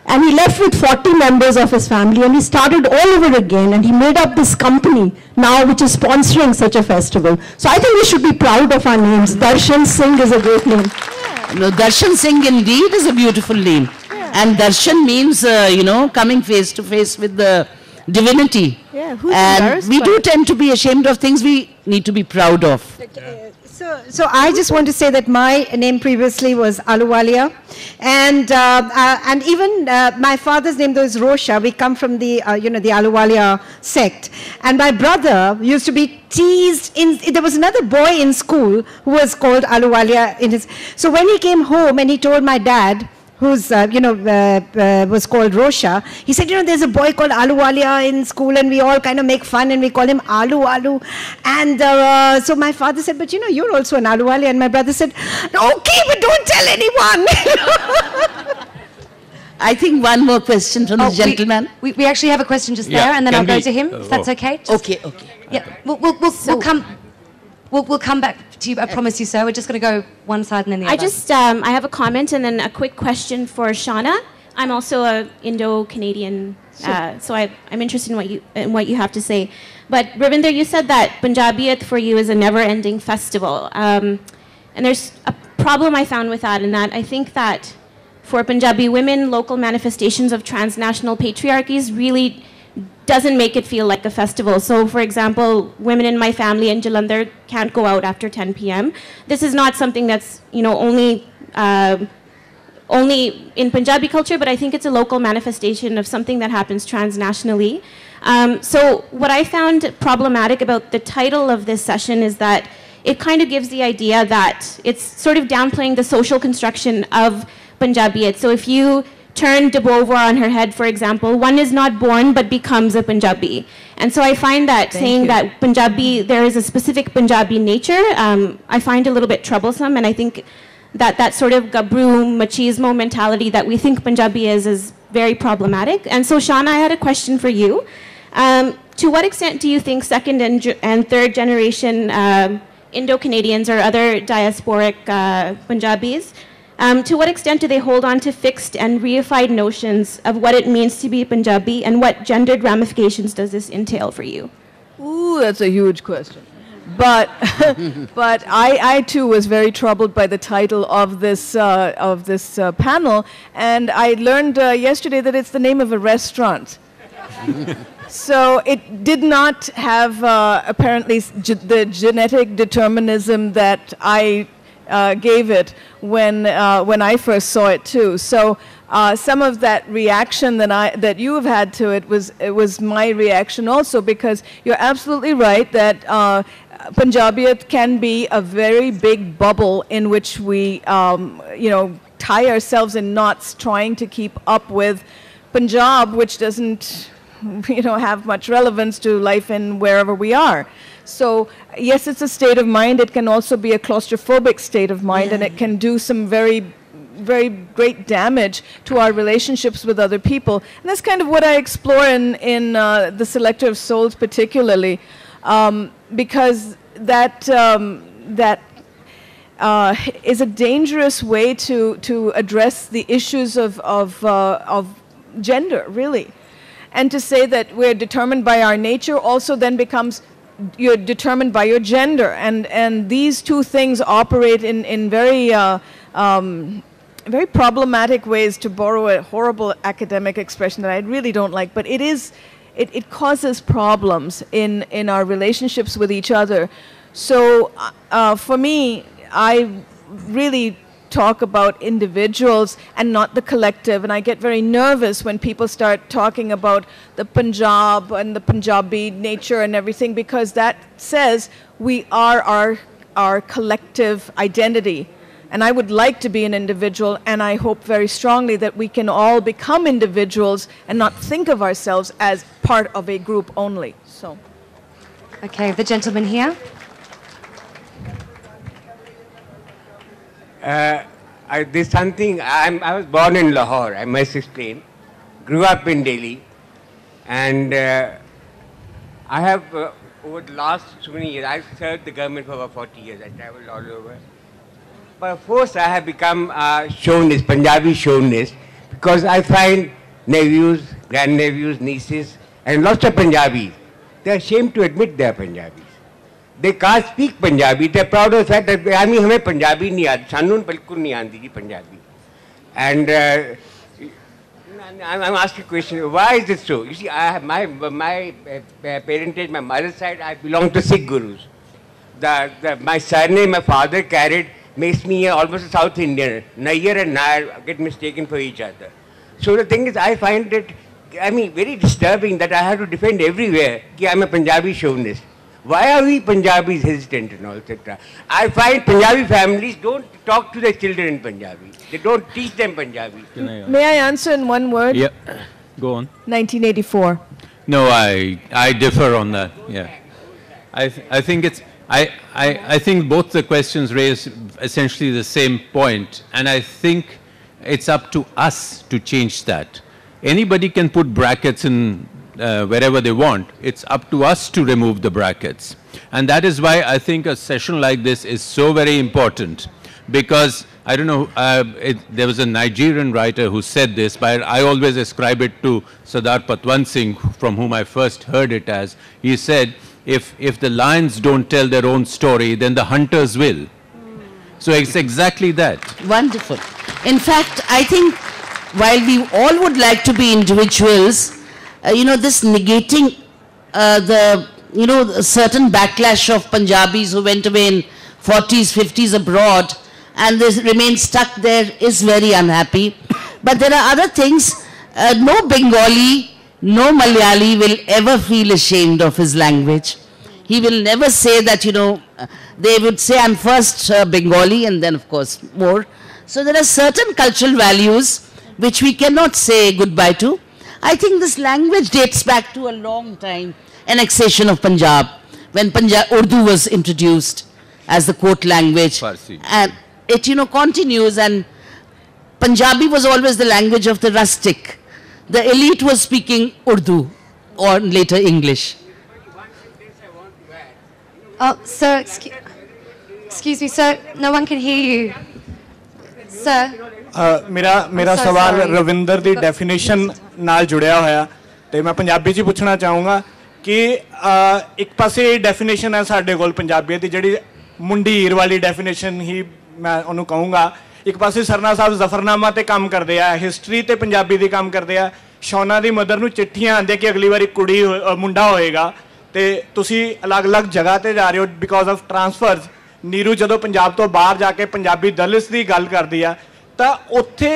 And he left with 40 members of his family, and he started all over again, and he made up this company now which is sponsoring such a festival. So I think we should be proud of our names. Darshan Singh is a great name. Yeah. No, Darshan Singh indeed is a beautiful name. Yeah. And Darshan means, you know, coming face to face with the divinity. Yeah, who's and we do tend to be ashamed of things we need to be proud of. So I just want to say that my name previously was Aluwalia, and even my father's name though is Rosha. We come from the the Aluwalia sect, and my brother used to be teased. There was another boy in school who was called Aluwalia in his. So when he came home and he told my dad, who's, was called Rosha, he said, there's a boy called Aluwalia in school, and we all kind of make fun, and we call him Alu. And so my father said, but you're also an Aluwalia. And my brother said, okay, but don't tell anyone. I think one more question from the gentleman. We actually have a question just there, and then I'll go to him, if that's okay. Okay. Yeah, we'll come back to you, I promise you, sir. We're just going to go one side and then the other. I have a comment and then a quick question for Shauna. I'm also a Indo-Canadian, so I'm interested in what you have to say. But Ravinder, you said that Punjabiyat for you is a never-ending festival. And there's a problem I found with that, in that I think that for Punjabi women, local manifestations of transnational patriarchies really doesn't make it feel like a festival. So, for example, women in my family in Jalandhar can't go out after 10 p.m. This is not something that's, only in Punjabi culture, but I think it's a local manifestation of something that happens transnationally. So what I found problematic about the title of this session is that it kind of gives the idea that it's sort of downplaying the social construction of Punjabiyat. So if you turn de Beauvoir on her head, for example, one is not born but becomes a Punjabi. And so I find that that Punjabi, there is a specific Punjabi nature, I find a little bit troublesome, and I think that sort of Gabru machismo mentality that we think Punjabi is very problematic. And so Shauna, I had a question for you. To what extent do you think second and third generation Indo-Canadians or other diasporic Punjabis, to what extent do they hold on to fixed and reified notions of what it means to be Punjabi, and what gendered ramifications does this entail for you? Ooh, that's a huge question. But but I too was very troubled by the title of this panel, and I learned yesterday that it's the name of a restaurant. So it did not have apparently the genetic determinism that I gave it when I first saw it too. So some of that reaction that you have had to it was my reaction also, because you're absolutely right that Punjabiyat can be a very big bubble in which we tie ourselves in knots trying to keep up with Punjab, which doesn't have much relevance to life in wherever we are. So yes, it's a state of mind. It can also be a claustrophobic state of mind, and it can do some very, very great damage to our relationships with other people. And that's kind of what I explore in The Selector of Souls particularly, because that is a dangerous way to address the issues of gender, really. And to say that we're determined by our nature also then becomes you're determined by your gender. And these two things operate in very, very problematic ways, to borrow a horrible academic expression that I really don't like. But it causes problems in our relationships with each other. So for me, I really talk about individuals and not the collective, and I get very nervous when people start talking about the Punjab and the Punjabi nature and everything, because that says we are our collective identity. And I would like to be an individual, and I hope very strongly that we can all become individuals and not think of ourselves as part of a group only. So, okay, the gentleman here. There's something, I was born in Lahore, I must explain. Grew up in Delhi. And I have, over the last so many years, I've served the government for about 40 years. I traveled all over. By force, I have become a chauvinist, Punjabi chauvinist, because I find nephews, grandnephews, nieces, and lots of Punjabis, they're ashamed to admit they're Punjabis. They can't speak Punjabi. They're proud of the fact that I mean, हमें Punjabi नहीं आती, सानून बिल्कुल नहीं आती जी Punjabi. And I'm asking a question. Why is it so? You see, I have my parentage, my mother's side, I belong to Sikh gurus. My surname my father carried makes me almost a South Indian. Nair and Nair get mistaken for each other. So the thing is, I find it, I mean, very disturbing that I have to defend everywhere that I'm a Punjabi chauvinist. Why are we Punjabis hesitant and all, etc.? I find Punjabi families don't talk to their children in Punjabi. They don't teach them Punjabi. May I answer in one word? Yeah, go on. 1984. No, I differ on that. Yeah, I think it's I think both the questions raise essentially the same point, and I think it's up to us to change that. Anybody can put brackets in wherever they want. It's up to us to remove the brackets. And that is why I think a session like this is so very important, because I don't know, there was a Nigerian writer who said this, but I always ascribe it to Sardar Patwan Singh, from whom I first heard it as. He said, if the lions don't tell their own story, then the hunters will. So it's exactly that. Wonderful. In fact, I think while we all would like to be individuals, this negating the certain backlash of Punjabis who went away in 40s, 50s abroad, and they remain stuck there, is very unhappy. But there are other things. No Bengali, no Malayali will ever feel ashamed of his language. He will never say that, they would say, I'm first Bengali and then, of course, more. So there are certain cultural values which we cannot say goodbye to. I think this language dates back to a long time, annexation of Punjab, when Urdu was introduced as the court language. Farsi. And it, continues, and Punjabi was always the language of the rustic. The elite was speaking Urdu, or later English. Oh, sir, excuse me, sir, no one can hear you. Sir? मेरा सवाल रविंदर दी definition नाल जुड़िया होया ते मैं पंजाबी च पूछना चाहूँगा कि एक पासे डेफिनेशन है साडे कोल पंजाबी दी जिहड़ी मुंडी हीर वाली डेफिनेशन ही मैं उन्होंने कहूँगा एक पासे सरना साहब जफरनामा ते काम करते हैं हिस्टरी ते पंजाबी दी काम करते हैं शौना दी मदर नूं चिट्ठियां आंदियां कि अगली बारी कुड़ी मुंडा होएगा ते तुसी अलग अलग जगह ते जा रहे हो बिकॉज ऑफ ट्रांसफर्स नीरू जदों पंजाब तो बाहर जाके पंजाबी दलित दी गल करदी है तो उत्थे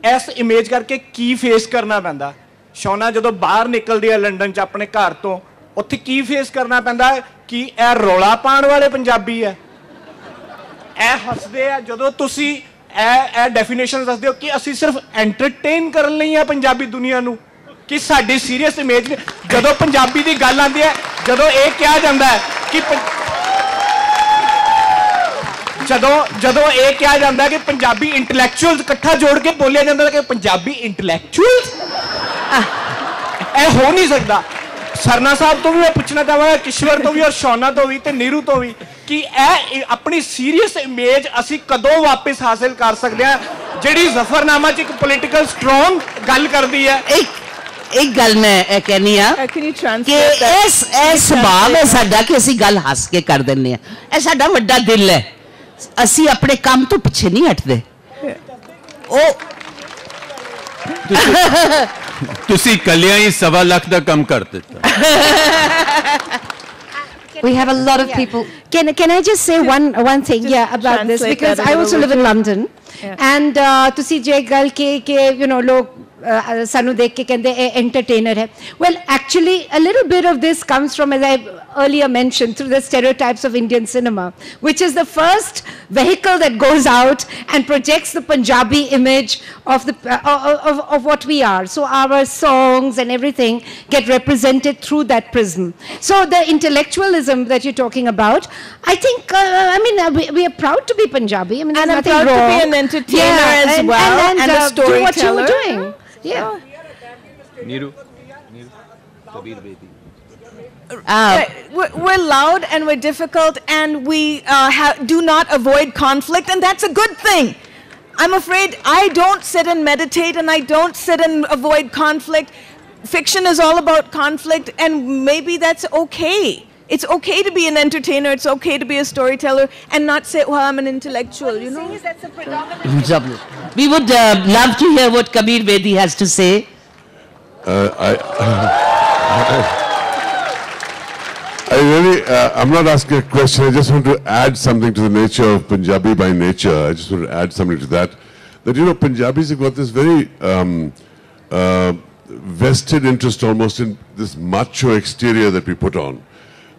इस इमेज करके की फेस करना पैंदा शौना जदों बाहर निकलदी है लंडन च अपने घर तो उत्थे की फेस करना पैंदा कि यह रौला पाण वाले पंजाबी है ए हसदे आ जदों तुसी ए डेफिनेशन दसदे हो कि असीं सिर्फ एंटरटेन करन लई आ पंजाबी दुनिया नूं कि साडी सीरीयस इमेज जदों पंजाबी दी गल आंदी है जदों ये कहा जांदा है कि जदों ये कहा जाता है कि पंजाबी इंटलैक्चुअल्स इकट्ठा जोड़ के बोलिया जाता है कि पंजाबी इंटलैक्चुअल्स ए हो नहीं सकता सरना साहब तो भी मैं पूछना चाहूँगा किश्वर तो भी और शौना तो भी ते नीरू तो भी ਕਿ ਇਹ ਆਪਣੀ ਸੀਰੀਅਸ ਇਮੇਜ ਅਸੀਂ ਕਦੋਂ ਵਾਪਸ ਹਾਸਿਲ ਕਰ ਸਕਦੇ ਹਾਂ ਜਿਹੜੀ ਜ਼ਫਰਨਾਮਾ 'ਚ ਇੱਕ ਪੋਲੀਟੀਕਲ ਸਟਰੋਂਗ ਗੱਲ ਕਰਦੀ ਹੈ ਇੱਕ ਗੱਲ ਮੈਂ ਕਹਿਨੀ ਆ ਕਿ ਇਹ ਸੁਭਾਅ ਹੈ ਸਾਡਾ ਕਿ ਅਸੀਂ ਗੱਲ ਹੱਸ ਕੇ ਕਰ ਦਿੰਦੇ ਆ ਇਹ ਸਾਡਾ ਵੱਡਾ ਦਿਲ ਹੈ ਅਸੀਂ ਆਪਣੇ ਕੰਮ ਤੋਂ ਪਿੱਛੇ ਨਹੀਂ ਹਟਦੇ ਉਹ ਤੁਸੀਂ ਕੱਲਿਆਂ ਹੀ 1.25 ਲੱਖ ਦਾ ਕੰਮ ਕਰ ਦਿੱਤਾ We have a lot of people. Can I just say one thing about this because I also live in London and to see Jay Gal ke you know log sanu dekh ke kende entertainer hai. Well, actually a little bit of this comes from, as I earlier mentioned, through the stereotypes of Indian cinema, which is the first vehicle that goes out and projects the Punjabi image of the of what we are. So our songs and everything get represented through that prism. So the intellectualism that you're talking about, I think I mean we are proud to be Punjabi. I mean, and I'm nothing proud wrong. to be an entertainer as well and a storyteller. Do what you were doing. Yeah. Niru, Kabir Bedi. We're loud and we're difficult and we do not avoid conflict, and that's a good thing. I'm afraid I don't sit and meditate and I don't sit and avoid conflict. Fiction is all about conflict, and maybe that's okay. It's okay to be an entertainer, it's okay to be a storyteller and not say, well, I'm an intellectual, you know. That's a predominant. We would love to hear what Kabir Bedi has to say. I really, I'm not asking a question, I just want to add something to the nature of Punjabi by nature. I just want to add something to that. That, you know, Punjabis have got this very vested interest almost in this macho exterior that we put on.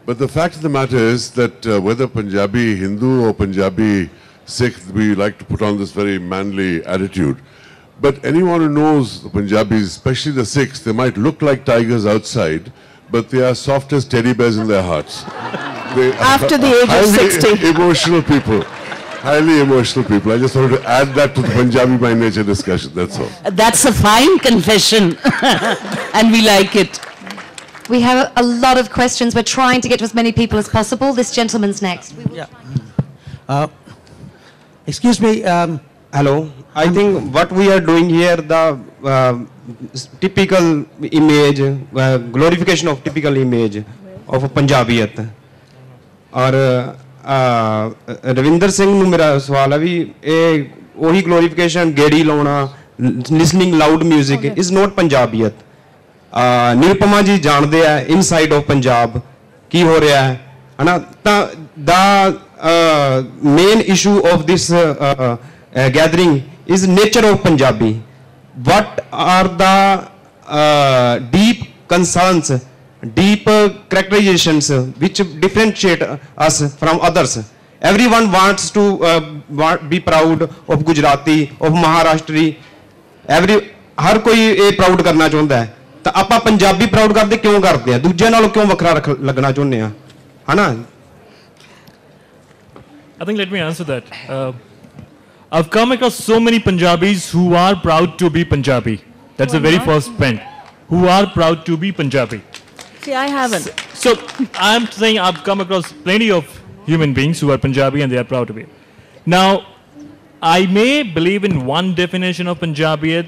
But the fact of the matter is that whether Punjabi Hindu or Punjabi Sikh, we like to put on this very manly attitude. But anyone who knows the Punjabis, especially the Sikhs, they might look like tigers outside, but they are soft as teddy bears in their hearts. They After the age of 60. Emotional people. Highly emotional people. I just wanted to add that to the Punjabi by nature discussion, that's all. That's a fine confession. And we like it. We have a lot of questions. We're trying to get to as many people as possible. This gentleman's next. Yeah. Excuse me. Hello. I think what we are doing here, the typical image, glorification of typical image of Punjabiyat. और Ravinder Singh ਨੂੰ ਮੇਰਾ ਸਵਾਲ ਹੈ ਵੀ ਇਹ ਉਹੀ glorification ਗੇੜੀ ਲਾਉਣਾ, listening loud music is not Punjabiyat. Nirupama ji ਜਾਣਦੇ ਆ inside of Punjab ਕੀ ਹੋ ਰਿਹਾ ਹੈ ਹਨਾ ਤਾਂ the main issue of this gathering is nature of Punjabi. What are the deep concerns, deep characterizations which differentiate us from others? Everyone wants to be proud of Gujarati, of Maharashtri. हर कोई ये proud करना चाहता है. ਤਾਂ ਆਪਾਂ Punjabi proud ਕਰਦੇ ਕਿਉਂ ਕਰਦੇ ਆ ਦੂਜਿਆਂ ਨਾਲੋਂ ਕਿਉਂ ਵੱਖਰਾ ਲੱਗਣਾ ਚਾਹੁੰਦੇ ਆ ਹਨਾ I think let me answer that. I've come across so many Punjabis who are proud to be Punjabi. That's the very first point. Who are proud to be Punjabi. See, I haven't. So I'm saying I've come across plenty of human beings who are Punjabi and they are proud to be. Now, I may believe in one definition of Punjabiyat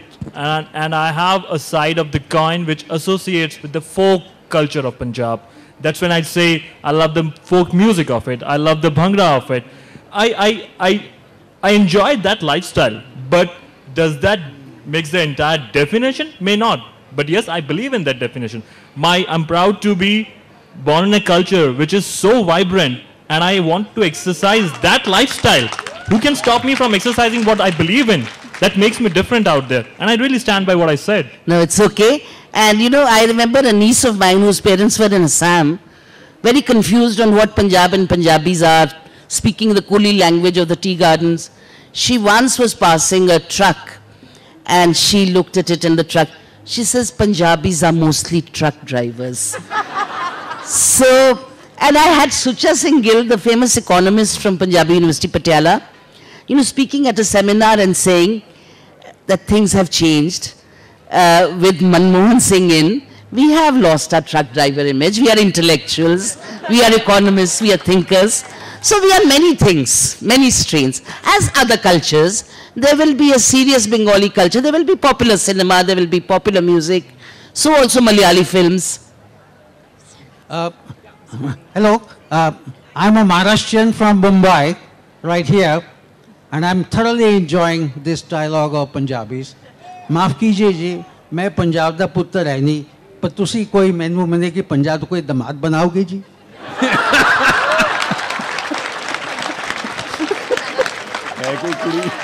and I have a side of the coin which associates with the folk culture of Punjab. That's when I say I love the folk music of it. I love the bhangra of it. I enjoy that lifestyle. But does that makes the entire definition? May not. But yes, I believe in that definition. I'm proud to be born in a culture which is so vibrant and I want to exercise that lifestyle. Who can stop me from exercising what I believe in? That makes me different out there. And I really stand by what I said. No, it's okay. And you know, I remember a niece of mine whose parents were in Assam, very confused on what Punjab and Punjabis are, speaking the Kuli language of the tea gardens. She once was passing a truck and she looked at it in the truck. She says, Punjabis are mostly truck drivers. So, and I had Sucha Singh Gill, the famous economist from Punjabi University, Patiala, you know, speaking at a seminar and saying that things have changed with Manmohan Singh in. We have lost our truck driver image. We are intellectuals. We are economists. We are thinkers. So we are many things, many strains. As other cultures, there will be a serious Bengali culture, there will be popular cinema, there will be popular music, so also Malayali films. Hello, I'm a Maharashtrian from Mumbai, right here, and I'm thoroughly enjoying this dialogue of Punjabis. माफ कीजिए जी, मैं पंजाब दा पुत्र है नहीं, पर तुसी कोई मैनू मने कि पंजाब तो कोई दमाद बनाओगे जी?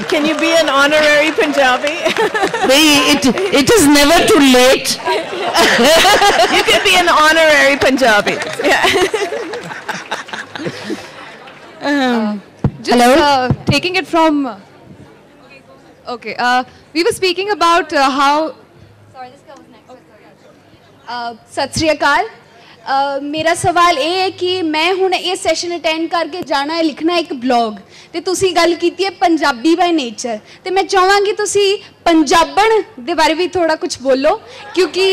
Can you be an honorary Punjabi? It is never too late. You can be an honorary Punjabi. Just taking it from... Okay, we were speaking about how... Sorry, this girl was next. Sat Sri Akal. मेरा सवाल ये है कि मैं हुण ये session attend करके जाना है, लिखना एक ब्लॉग, ते तुसी गल कीती है पंजाबी बाय नेचर, ते मैं चाहांगी तुसी पंजाबण दे बारे भी थोड़ा कुछ बोलो, क्योंकि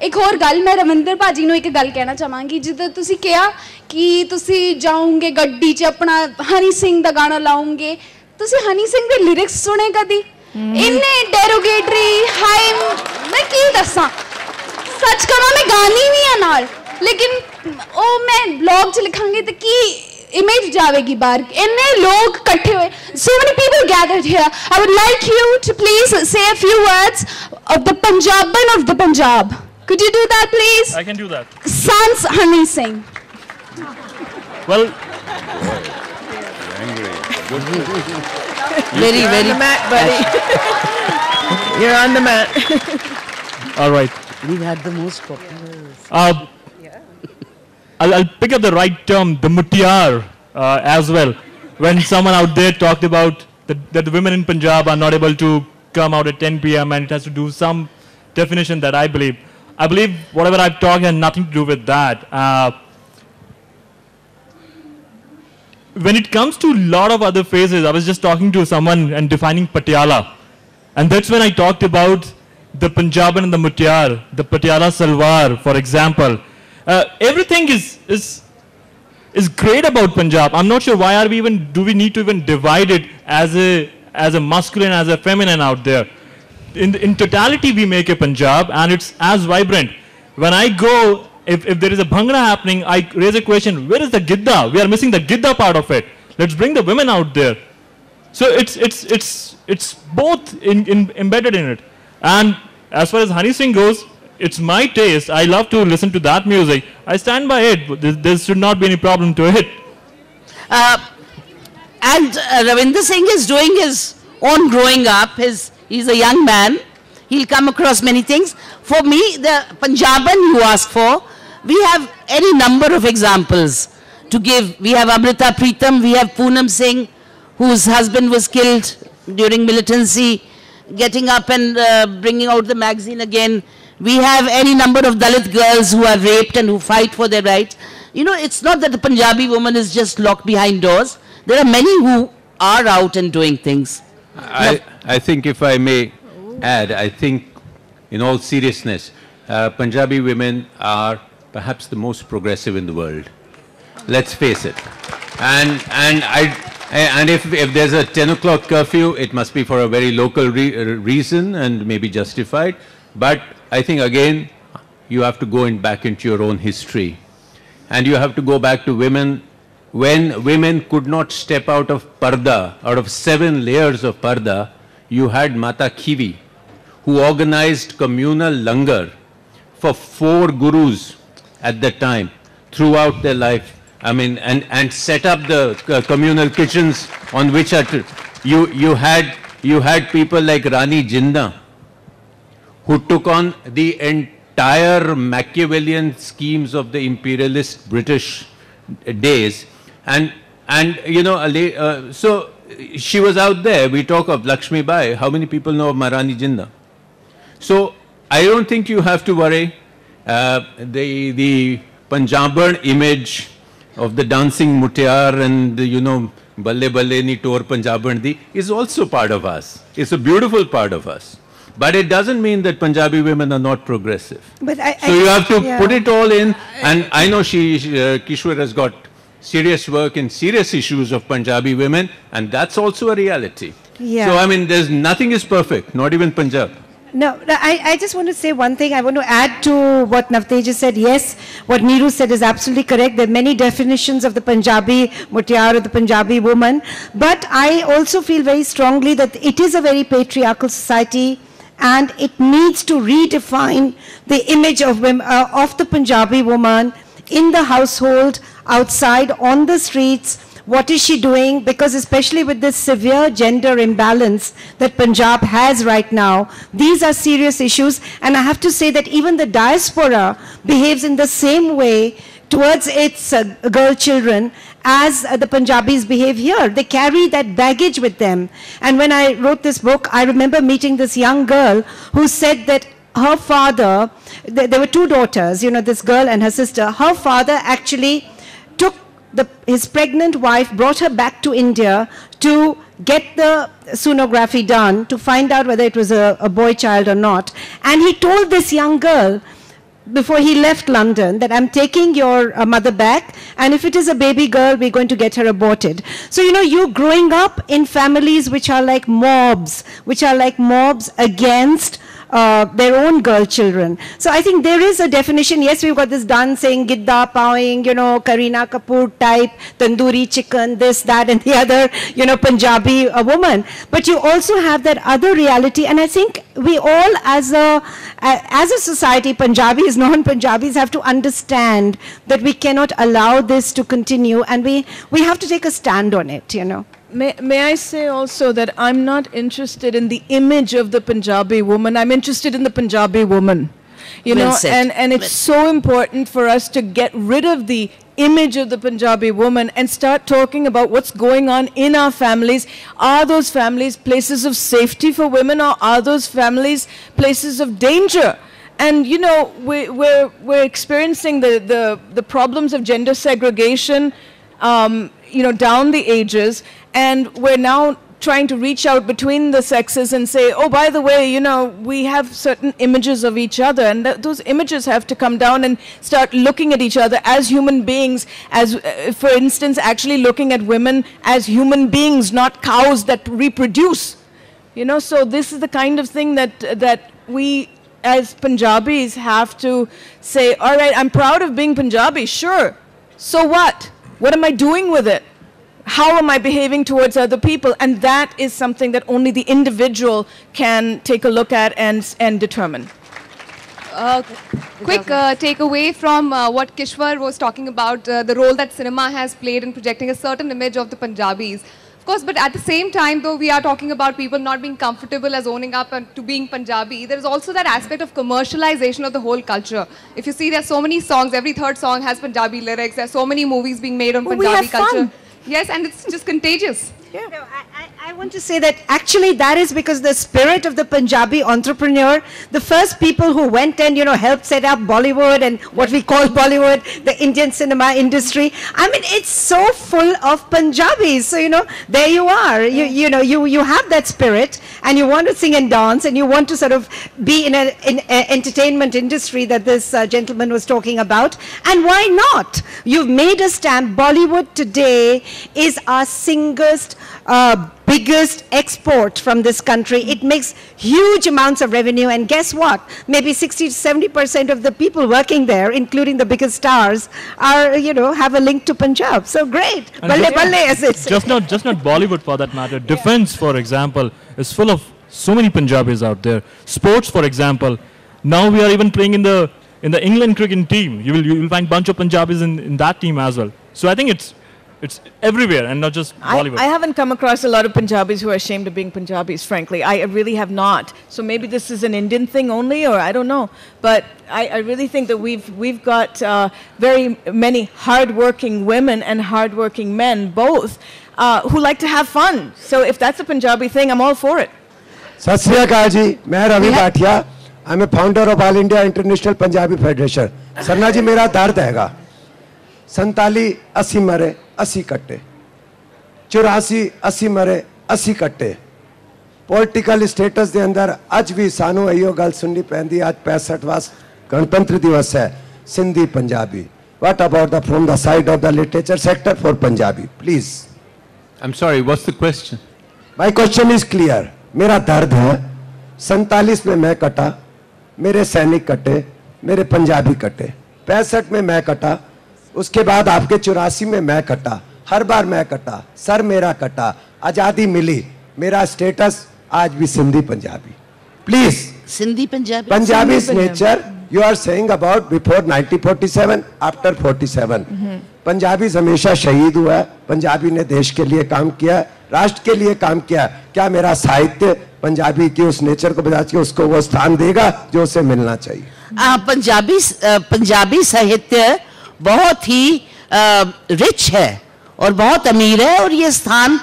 एक और गल मैं रविंदर भाजी नूं एक गल कहना चाहांगी, जिद्दां तुसी कहा कि तुसी जाओगे गड्डी च अपना हनी सिंह दा गाना लाओगे, तुसी हनी सिंह दे लिरिक्स सुने कदी? इन्ने डेरोगेटरी हाई, मैं की दसां, सच कहा मैं गानी भी है नाल, लेकिन ओ मैं ब्लॉग च लिखांगी तो की इमेज जाएगी बाहर, इन्ने लोग इकट्ठे हुए, so many people gathered here. I would like you to please say a few words of the Punjaban of the Punjab. Could you do that, please? I can do that. Sans Honey Singh. Well, very, You're very on the mat, buddy. You're on the mat. All right. We've had the most popular. I'll pick up the right term, the mutiar, as well. When someone out there talked about that the women in Punjab are not able to come out at 10 p.m. and it has to do some definition that I believe. I believe whatever I've talked has nothing to do with that. When it comes to a lot of other phrases, I was just talking to someone and defining Patiala. And that's when I talked about the Punjaban and the mutiar, the Patiala salwar, for example. Everything is great about Punjab. I'm not sure why do we need to even divide it as a masculine, as a feminine out there. In totality, we make a Punjab, and it's as vibrant. When I go, if there is a bhangra happening, I raise a question: where is the gidda? We are missing the gidda part of it. Let's bring the women out there. So it's both embedded in it. And as far as Honey Singh goes, it's my taste. I love to listen to that music. I stand by it. There should not be any problem to it. And Ravinder Singh is doing his own growing up. He's a young man. He'll come across many things. For me, the Punjaban you ask for, we have any number of examples to give. We have Amrita Preetham, we have Poonam Singh, whose husband was killed during militancy, getting up and bringing out the magazine again. We have any number of Dalit girls who are raped and who fight for their rights. You know, it's not that the Punjabi woman is just locked behind doors. There are many who are out and doing things. I think if I may add, I think in all seriousness, Punjabi women are perhaps the most progressive in the world. Let's face it. And if there's a 10 o'clock curfew, it must be for a very local reason and maybe justified. But I think again, you have to go back into your own history. And you have to go back to women, when women could not step out of parda, out of 7 layers of parda, you had Mata Khivi, who organized communal langar for 4 gurus at that time, throughout their life. I mean, and set up the communal kitchens on which you had people like Rani Jinda, who took on the entire Machiavellian schemes of the imperialist British days. And you know, so she was out there. We talk of Lakshmi Bai. How many people know of Maharani Jinda? So I don't think you have to worry. The Punjaban image of the dancing mutiar and you know, balle balle ni tor Punjaban di is also part of us. It's a beautiful part of us. But it doesn't mean that Punjabi women are not progressive. But so you have to put it all in. And I know Kishwar has got serious work in serious issues of Punjabi women, and that's also a reality. Yeah. So, I mean, nothing is perfect, not even Punjab. No, I just want to say one thing. I want to add to what Navtej said. Yes, what Niru said is absolutely correct. There are many definitions of the Punjabi mutiara or the Punjabi woman. But I also feel very strongly that it is a very patriarchal society, and it needs to redefine the image of women, of the Punjabi woman in the household, outside, on the streets. What is she doing? Because especially with this severe gender imbalance that Punjab has right now, these are serious issues. And I have to say that even the diaspora behaves in the same way towards its girl children as the Punjabis behave here. They carry that baggage with them. And when I wrote this book, I remember meeting this young girl who said that her father, there were two daughters, you know, this girl and her sister. Her father actually took his pregnant wife, brought her back to India to get the sonography done, to find out whether it was a boy child or not. And he told this young girl, before he left London, that I'm taking your mother back, and if it is a baby girl, we're going to get her aborted. So, you know, you growing up in families which are like mobs against their own girl children. So I think there is a definition. Yes, we've got this dancing, gidda, pawing, you know, Kareena Kapoor type, tandoori chicken, this, that, and the other, you know, Punjabi woman. But you also have that other reality, and I think we all as a society, Punjabis, non-Punjabis, have to understand that we cannot allow this to continue, and we have to take a stand on it, you know. May I say also that I'm not interested in the image of the Punjabi woman. I'm interested in the Punjabi woman. You know, and it's so important for us to get rid of the image of the Punjabi woman and start talking about what's going on in our families. Are those families places of safety for women, or are those families places of danger? And you know, we're experiencing the problems of gender segregation, you know, down the ages, and we're now trying to reach out between the sexes and say, oh, by the way, you know, we have certain images of each other, and those images have to come down and start looking at each other as human beings, as, for instance, actually looking at women as human beings, not cows that reproduce. You know, so this is the kind of thing that we as Punjabis have to say, all right, I'm proud of being Punjabi, sure. So what? What am I doing with it? How am I behaving towards other people? And that is something that only the individual can take a look at and determine. Quick takeaway from what Kishwar was talking about, the role that cinema has played in projecting a certain image of the Punjabis. Of course, but at the same time, though we are talking about people not being comfortable as owning up to being Punjabi, there is also that aspect of commercialization of the whole culture. If you see, there are so many songs, every third song has Punjabi lyrics, there are so many movies being made on Punjabi culture. Fun. Yes, and it's just contagious. Yeah. No, I want to say that actually that is because the spirit of the Punjabi entrepreneur, the first people who went and, you know, helped set up Bollywood and what we call Bollywood, the Indian cinema industry. I mean, it's so full of Punjabis. So, you know, there you are. You know, you have that spirit and you want to sing and dance and you want to sort of be in an entertainment industry that this gentleman was talking about. And why not? You've made a stamp. Bollywood today is our biggest export from this country. It makes huge amounts of revenue, and guess what? Maybe 60 to 70% of the people working there, including the biggest stars, are, you know, have a link to Punjab. So great. Balle balle, as they say. Just not Bollywood for that matter. Defense, for example, is full of so many Punjabis out there. Sports, for example. Now we are even playing in the England cricket team. You will find a bunch of Punjabis in that team as well. So I think it's everywhere and not just Bollywood. I haven't come across a lot of Punjabis who are ashamed of being Punjabis, frankly. I really have not. So maybe this is an Indian thing only, or I don't know. But I really think that we've got very many hardworking women and hardworking men, both, who like to have fun. So if that's a Punjabi thing, I'm all for it. Sat Sri Akal ji, main Ravi Bhatia. I'm a founder of All India International Punjabi Federation. Sarna ji, mera dard हैगा. 47 80 मरे 80 कट्टे 84 80 मरे 80 कट्टे political status के अंदर अज भी सानू इहो गल सुननी पैंदी। आज 65वां गणतंत्र दिवस है। Sindhi Punjabi What about from the side of the literature sector for Punjabi? Please. I'm sorry, what's the question? My question is clear. मेरा दर्द है 47 में मैं कटा, मेरे सैनिक कटे, मेरे पंजाबी कटे, 65 में मैं कटा, उसके बाद आपके 84 में मैं कटा, हर बार मैं कटा, सर मेरा कटा, आज़ादी मिली, मेरा स्टेटस आज भी Sindhi Punjabi. Please. Sindhi Punjabi. Punjabi's nature, you are saying about before 1947, after 47. Punjabi हमेशा शहीद हुआ है, पंजाबी ने देश के लिए काम किया, राष्ट्र के लिए काम किया. क्या मेरा साहित्य पंजाबी की उस नेचर को बता के उसको वो स्थान देगा जो उसे मिलना चाहिए? पंजाबी साहित्य बहुत ही रिच है और बहुत अमीर है और ये स्थान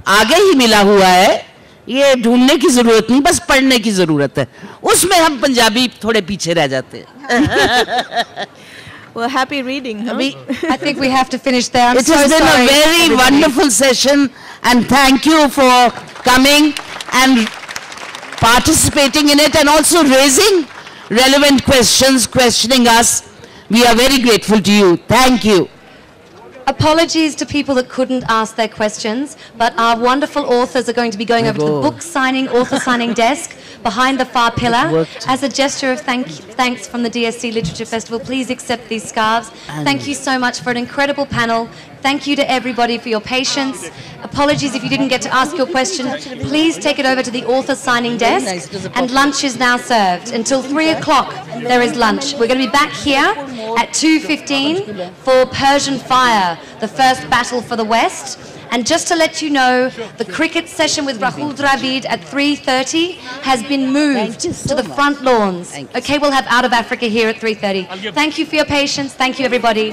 आगे ही मिला हुआ है. ये ढूंढने की जरूरत नहीं, बस पढ़ने की जरूरत है. उसमें हम पंजाबी थोड़े पीछे रह जाते हैं. Well, happy reading. Huh? I think we have to finish there. I'm it so has been sorry, a very everybody. wonderful session, and thank you for coming and participating in it and also raising relevant questions, questioning us. We are very grateful to you. Thank you. Apologies to people that couldn't ask their questions, but our wonderful authors are going to be going over to the book signing, author signing desk behind the far pillar. As a gesture of thanks from the DSC Literature Festival, please accept these scarves. Thank you so much for an incredible panel. Thank you to everybody for your patience. Apologies if you didn't get to ask your question. Please take it over to the author signing desk, and lunch is now served. Until 3 o'clock, there is lunch. We're going to be back here at 2:15 for Persian Fire, the first battle for the West. And just to let you know, the cricket session with Rahul Dravid at 3:30 has been moved to the front lawns. Okay, we'll have Out of Africa here at 3:30. Thank you for your patience. Thank you, everybody.